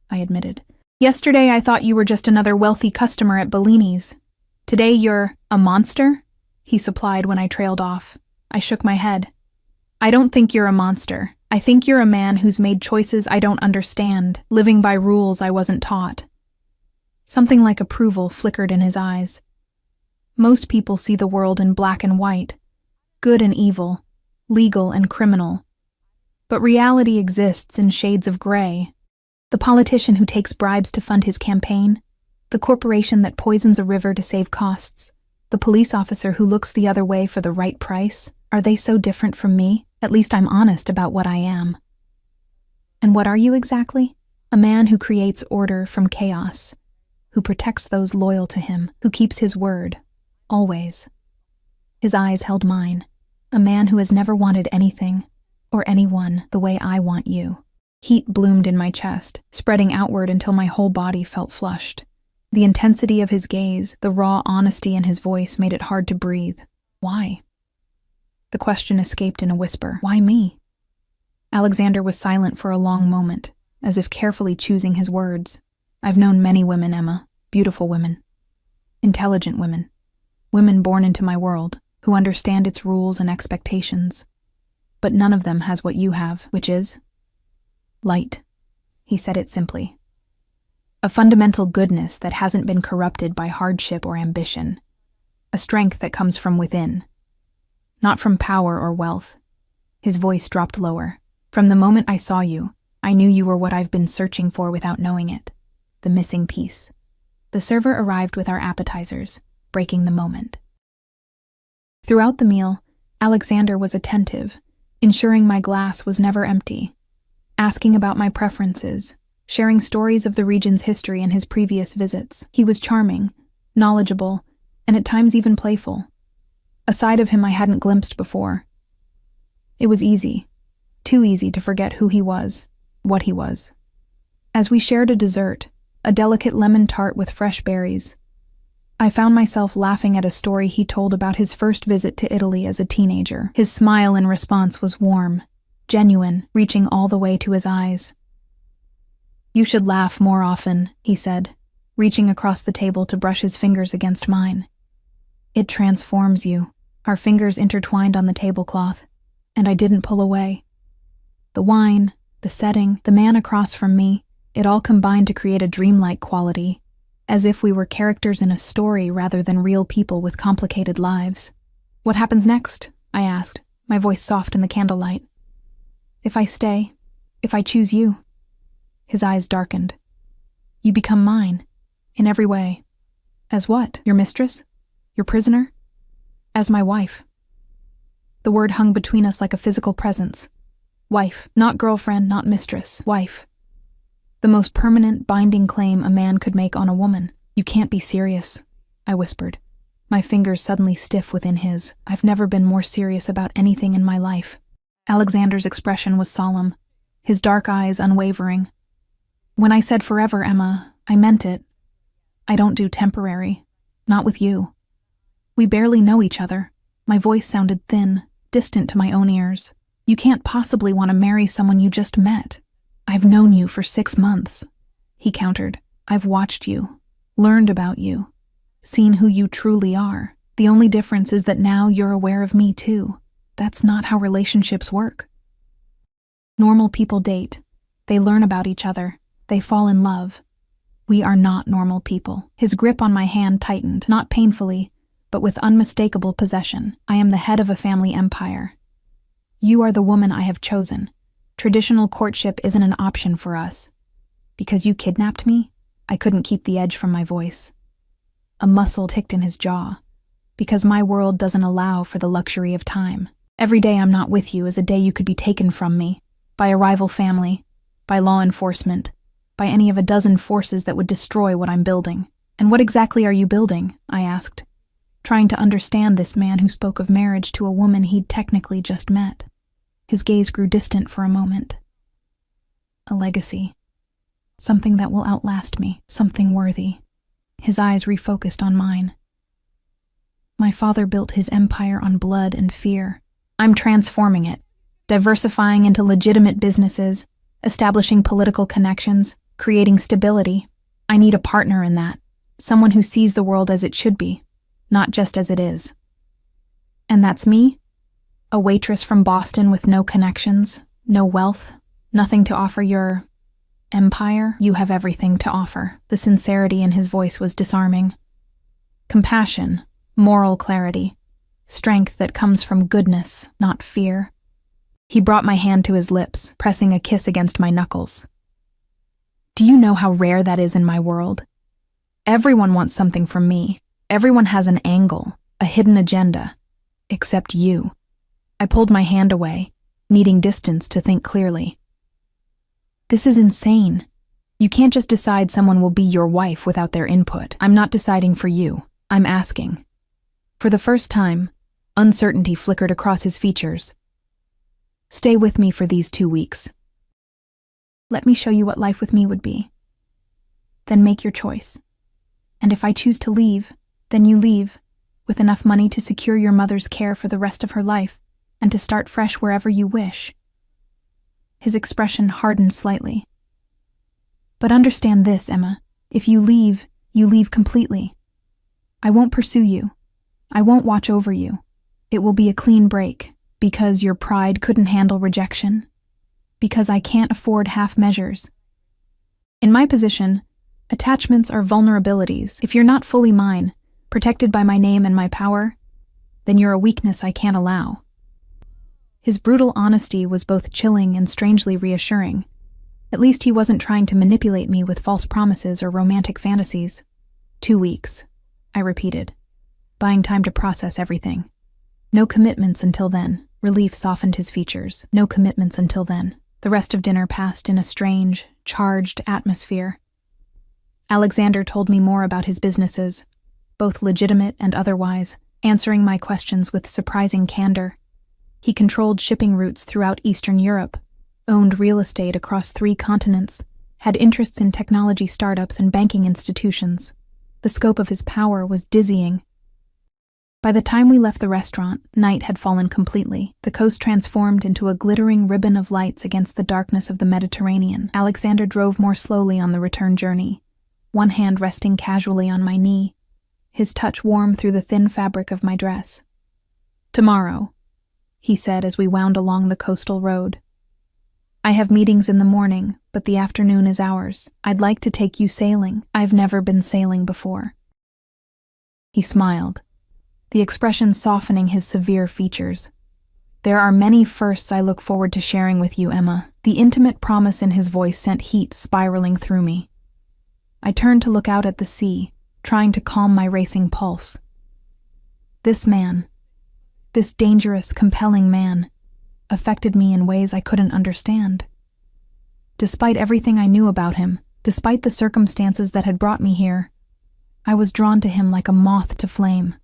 Speaker 1: I admitted. Yesterday I thought you were just another wealthy customer at Bellini's. Today you're a monster? He supplied when I trailed off. I shook my head. I don't think you're a monster. I think you're a man who's made choices I don't understand, living by rules I wasn't taught. Something like approval flickered in his eyes. Most people see the world in black and white, good and evil, legal and criminal. But reality exists in shades of gray. The politician who takes bribes to fund his campaign, the corporation that poisons a river to save costs, the police officer who looks the other way for the right price, are they so different from me? At least I'm honest about what I am. And what are you exactly? A man who creates order from chaos, who protects those loyal to him, who keeps his word, always. His eyes held mine. A man who has never wanted anything or anyone the way I want you. Heat bloomed in my chest, spreading outward until my whole body felt flushed. The intensity of his gaze, the raw honesty in his voice made it hard to breathe. Why? The question escaped in a whisper. Why me? Alexander was silent for a long moment, as if carefully choosing his words. I've known many women, Emma, beautiful women, intelligent women, women born into my world, who understand its rules and expectations. But none of them has what you have, which is light. He said it simply. A fundamental goodness that hasn't been corrupted by hardship or ambition. A strength that comes from within, not from power or wealth. His voice dropped lower. From the moment I saw you, I knew you were what I've been searching for without knowing it. The missing piece. The server arrived with our appetizers, breaking the moment. Throughout the meal, Alexander was attentive, ensuring my glass was never empty, asking about my preferences, sharing stories of the region's history and his previous visits. He was charming, knowledgeable, and at times even playful. A side of him I hadn't glimpsed before. It was easy, too easy to forget who he was, what he was. As we shared a dessert, a delicate lemon tart with fresh berries, I found myself laughing at a story he told about his first visit to Italy as a teenager. His smile in response was warm, genuine, reaching all the way to his eyes. You should laugh more often, he said, reaching across the table to brush his fingers against mine. It transforms you. Our fingers intertwined on the tablecloth, and I didn't pull away. The wine, the setting, the man across from me, it all combined to create a dreamlike quality, as if we were characters in a story rather than real people with complicated lives. What happens next? I asked, my voice soft in the candlelight. If I stay, if I choose you. His eyes darkened. You become mine, in every way. As what? Your mistress? Your prisoner? As my wife. The word hung between us like a physical presence. Wife, not girlfriend, not mistress, wife. The most permanent, binding claim a man could make on a woman. You can't be serious, I whispered, my fingers suddenly stiff within his. I've never been more serious about anything in my life. Alexander's expression was solemn, his dark eyes unwavering. When I said forever, Emma, I meant it. I don't do temporary, not with you. We barely know each other. My voice sounded thin, distant to my own ears. You can't possibly want to marry someone you just met. I've known you for 6 months, he countered. I've watched you, learned about you, seen who you truly are. The only difference is that now you're aware of me too. That's not how relationships work. Normal people date. They learn about each other. They fall in love. We are not normal people. His grip on my hand tightened, not painfully, but with unmistakable possession. I am the head of a family empire. You are the woman I have chosen. Traditional courtship isn't an option for us. Because you kidnapped me, I couldn't keep the edge from my voice. A muscle ticked in his jaw. Because my world doesn't allow for the luxury of time. Every day I'm not with you is a day you could be taken from me, by a rival family, by law enforcement, by any of a dozen forces that would destroy what I'm building. And what exactly are you building? I asked, trying to understand this man who spoke of marriage to a woman he'd technically just met. His gaze grew distant for a moment. A legacy. Something that will outlast me, something worthy. His eyes refocused on mine. My father built his empire on blood and fear. I'm transforming it, diversifying into legitimate businesses, establishing political connections, creating stability. I need a partner in that, someone who sees the world as it should be, not just as it is. And that's me? A waitress from Boston with no connections, no wealth, nothing to offer your empire? You have everything to offer. The sincerity in his voice was disarming. Compassion, moral clarity, strength that comes from goodness, not fear. He brought my hand to his lips, pressing a kiss against my knuckles. Do you know how rare that is in my world? Everyone wants something from me. Everyone has an angle, a hidden agenda, except you. I pulled my hand away, needing distance to think clearly. This is insane. You can't just decide someone will be your wife without their input. I'm not deciding for you. I'm asking. For the first time, uncertainty flickered across his features. Stay with me for these 2 weeks. Let me show you what life with me would be. Then make your choice. And if I choose to leave, then you leave, with enough money to secure your mother's care for the rest of her life and to start fresh wherever you wish. His expression hardened slightly. But understand this, Emma. If you leave completely. I won't pursue you. I won't watch over you. It will be a clean break, because your pride couldn't handle rejection. Because I can't afford half measures. In my position, attachments are vulnerabilities. If you're not fully mine, protected by my name and my power, then you're a weakness I can't allow. His brutal honesty was both chilling and strangely reassuring. At least he wasn't trying to manipulate me with false promises or romantic fantasies. 2 weeks, I repeated, buying time to process everything. No commitments until then. Relief softened his features. No commitments until then. The rest of dinner passed in a strange, charged atmosphere. Alexander told me more about his businesses, both legitimate and otherwise, answering my questions with surprising candor. He controlled shipping routes throughout Eastern Europe, owned real estate across 3 continents, had interests in technology startups and banking institutions. The scope of his power was dizzying. By the time we left the restaurant, night had fallen completely. The coast transformed into a glittering ribbon of lights against the darkness of the Mediterranean. Alexander drove more slowly on the return journey, one hand resting casually on my knee, his touch warm through the thin fabric of my dress. Tomorrow, he said as we wound along the coastal road. I have meetings in the morning, but the afternoon is ours. I'd like to take you sailing. I've never been sailing before. He smiled, the expression softening his severe features. There are many firsts I look forward to sharing with you, Emma. The intimate promise in his voice sent heat spiraling through me. I turned to look out at the sea, trying to calm my racing pulse. This man, this dangerous, compelling man, affected me in ways I couldn't understand. Despite everything I knew about him, despite the circumstances that had brought me here, I was drawn to him like a moth to flame.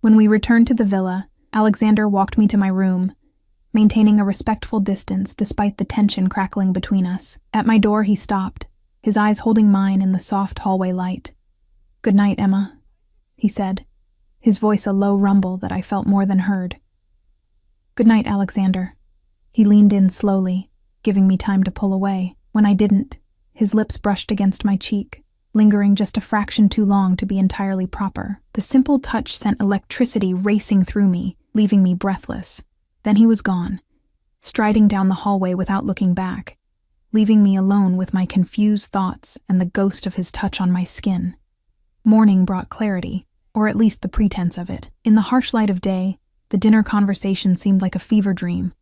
Speaker 1: When we returned to the villa, Alexander walked me to my room, maintaining a respectful distance despite the tension crackling between us. At my door, he stopped, his eyes holding mine in the soft hallway light. "Good night, Emma," he said, his voice a low rumble that I felt more than heard. "Good night, Alexander." He leaned in slowly, giving me time to pull away. When I didn't, his lips brushed against my cheek, lingering just a fraction too long to be entirely proper. The simple touch sent electricity racing through me, leaving me breathless. Then he was gone, striding down the hallway without looking back, leaving me alone with my confused thoughts and the ghost of his touch on my skin. Morning brought clarity, or at least the pretense of it. In the harsh light of day, the dinner conversation seemed like a fever dream.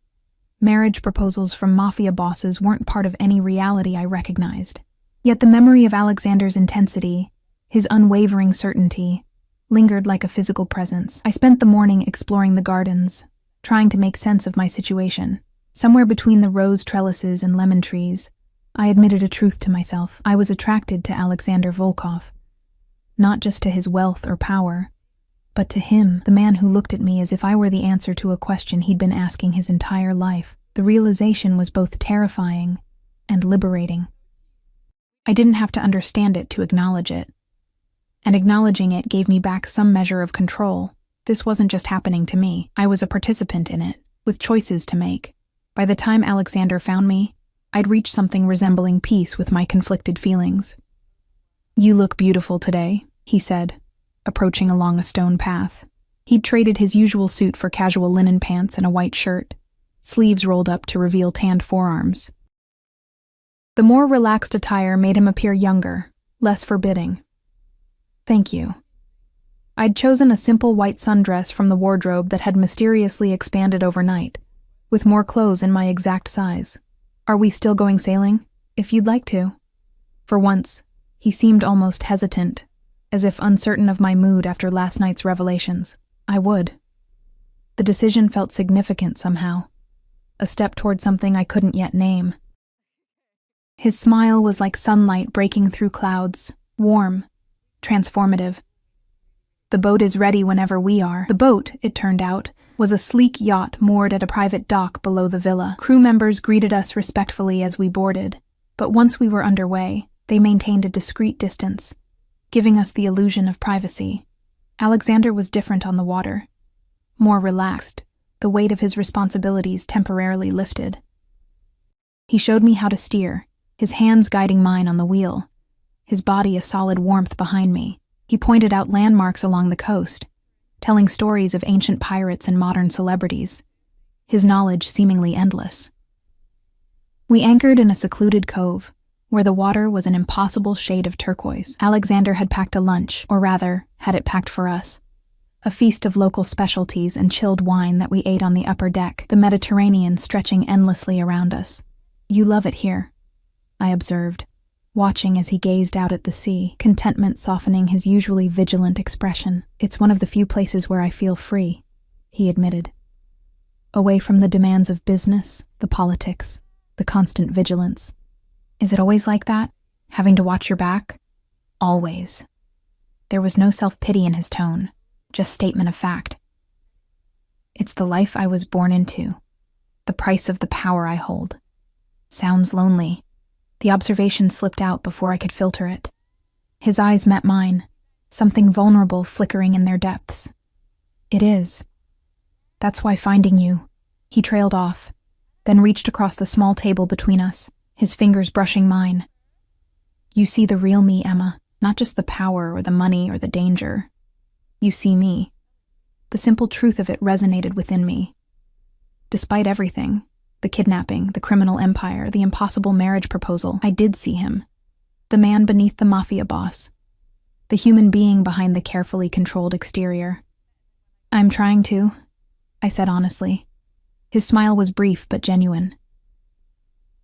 Speaker 1: Marriage proposals from Mafia bosses weren't part of any reality I recognized. Yet the memory of Alexander's intensity, his unwavering certainty, lingered like a physical presence. I spent the morning exploring the gardens, trying to make sense of my situation. Somewhere between the rose trellises and lemon trees, I admitted a truth to myself. I was attracted to Alexander Volkov. Not just to his wealth or power, but to him, the man who looked at me as if I were the answer to a question he'd been asking his entire life. The realization was both terrifying and liberating. I didn't have to understand it to acknowledge it. And acknowledging it gave me back some measure of control. This wasn't just happening to me. I was a participant in it, with choices to make. By the time Alexander found me, I'd reached something resembling peace with my conflicted feelings. "You look beautiful today," he said, approaching along a stone path. He'd traded his usual suit for casual linen pants and a white shirt, sleeves rolled up to reveal tanned forearms. The more relaxed attire made him appear younger, less forbidding. "Thank you." I'd chosen a simple white sundress from the wardrobe that had mysteriously expanded overnight, with more clothes in my exact size. "Are we still going sailing? If you'd like to." For once, he seemed almost hesitant, as if uncertain of my mood after last night's revelations. I would. The decision felt significant somehow, a step toward something I couldn't yet name. His smile was like sunlight breaking through clouds, warm, transformative. The boat is ready whenever we are. The boat, it turned out, was a sleek yacht moored at a private dock below the villa. Crew members greeted us respectfully as we boarded, but once we were underway, they maintained a discreet distance, giving us the illusion of privacy. Alexander was different on the water. More relaxed, the weight of his responsibilities temporarily lifted. He showed me how to steer, his hands guiding mine on the wheel, his body a solid warmth behind me. He pointed out landmarks along the coast, telling stories of ancient pirates and modern celebrities, his knowledge seemingly endless. We anchored in a secluded cove, where the water was an impossible shade of turquoise. Alexander had packed a lunch, or rather, had it packed for us. A feast of local specialties and chilled wine that we ate on the upper deck, the Mediterranean stretching endlessly around us. "You love it here," I observed, watching as he gazed out at the sea, contentment softening his usually vigilant expression. "It's one of the few places where I feel free," he admitted. Away from the demands of business, the politics, the constant vigilance. "Is it always like that? Having to watch your back?" "Always." There was no self-pity in his tone, just statement of fact. "It's the life I was born into, the price of the power I hold." Sounds lonely. The observation slipped out before I could filter it. His eyes met mine, something vulnerable flickering in their depths. "It is. That's why finding you." He trailed off, then reached across the small table between us, his fingers brushing mine. "You see the real me, Emma, not just the power or the money or the danger. You see me." The simple truth of it resonated within me. Despite everything, the kidnapping, the criminal empire, the impossible marriage proposal, I did see him. The man beneath the Mafia boss. The human being behind the carefully controlled exterior. "I'm trying to," I said honestly. His smile was brief but genuine.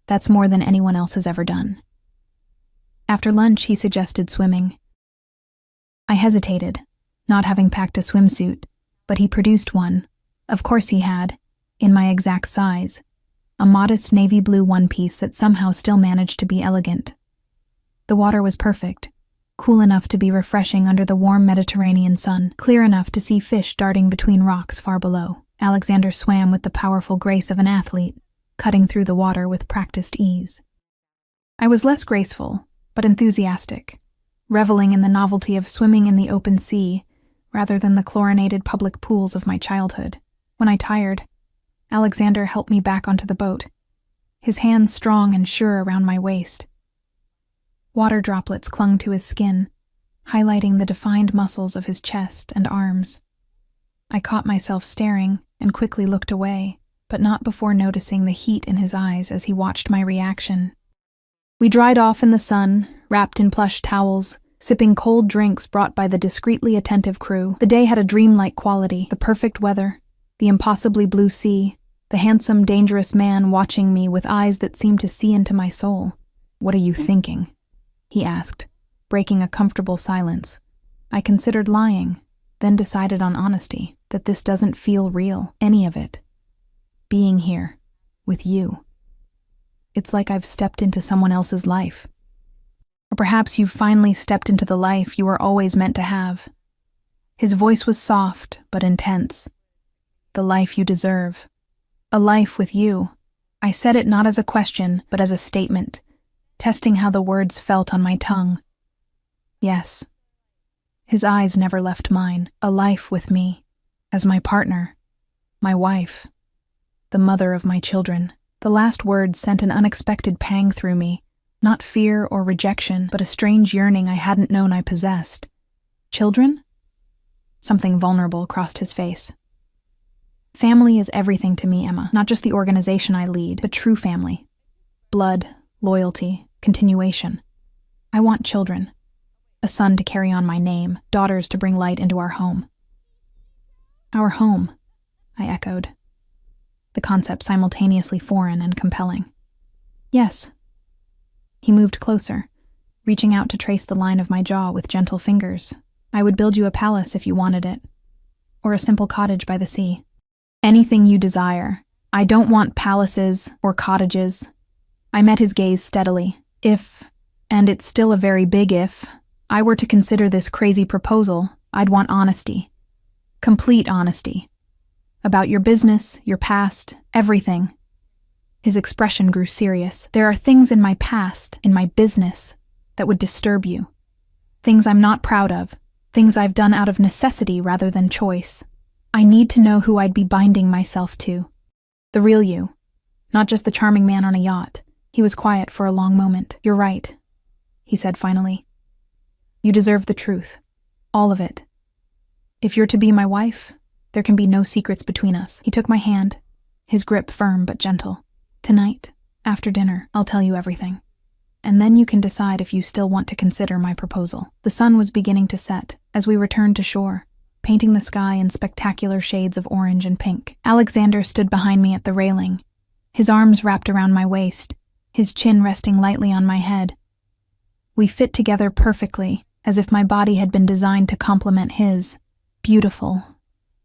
Speaker 1: "That's more than anyone else has ever done." After lunch, he suggested swimming. I hesitated, not having packed a swimsuit, but he produced one. Of course he had, in my exact size. A modest navy blue one-piece that somehow still managed to be elegant. The water was perfect, cool enough to be refreshing under the warm Mediterranean sun, clear enough to see fish darting between rocks far below. Alexander swam with the powerful grace of an athlete, cutting through the water with practiced ease. I was less graceful, but enthusiastic, reveling in the novelty of swimming in the open sea rather than the chlorinated public pools of my childhood. When I tired, Alexander helped me back onto the boat, his hands strong and sure around my waist. Water droplets clung to his skin, highlighting the defined muscles of his chest and arms. I caught myself staring and quickly looked away, but not before noticing the heat in his eyes as he watched my reaction. We dried off in the sun, wrapped in plush towels, sipping cold drinks brought by the discreetly attentive crew. The day had a dreamlike quality, the perfect weather, the impossibly blue sea, the handsome, dangerous man watching me with eyes that seemed to see into my soul. "What are you thinking?" he asked, breaking a comfortable silence. I considered lying, then decided on honesty, that this doesn't feel real, any of it. Being here, with you. It's like I've stepped into someone else's life. Or perhaps you've finally stepped into the life you were always meant to have. His voice was soft, but intense. The life you deserve. A life with you. I said it not as a question, but as a statement, testing how the words felt on my tongue. Yes. His eyes never left mine. A life with me, as my partner, my wife, the mother of my children. The last words sent an unexpected pang through me, not fear or rejection, but a strange yearning I hadn't known I possessed. Children? Something vulnerable crossed his face. Family is everything to me, Emma, not just the organization I lead, but true family. Blood, loyalty, continuation. I want children. A son to carry on my name, daughters to bring light into our home. Our home, I echoed, the concept simultaneously foreign and compelling. Yes. He moved closer, reaching out to trace the line of my jaw with gentle fingers. I would build you a palace if you wanted it, or a simple cottage by the sea. Anything you desire. I don't want palaces or cottages. I met his gaze steadily, If, and it's still a very big if, I were to consider this crazy proposal, I'd want honesty. Complete honesty. About your business, your past, everything. His expression grew serious. There are things in my past, in my business, that would disturb you. Things I'm not proud of. Things I've done out of necessity rather than choice. I need to know who I'd be binding myself to. The real you. Not just the charming man on a yacht. He was quiet for a long moment. You're right, he said finally. You deserve the truth. All of it. If you're to be my wife, there can be no secrets between us. He took my hand, his grip firm but gentle. Tonight, after dinner, I'll tell you everything. And then you can decide if you still want to consider my proposal. The sun was beginning to set as we returned to shore, painting the sky in spectacular shades of orange and pink. Alexander stood behind me at the railing, his arms wrapped around my waist, his chin resting lightly on my head. We fit together perfectly, as if my body had been designed to complement his. Beautiful,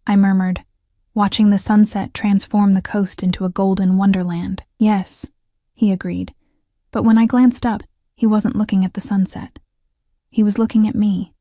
Speaker 1: I murmured, watching the sunset transform the coast into a golden wonderland. Yes, he agreed. But when I glanced up, he wasn't looking at the sunset. He was looking at me.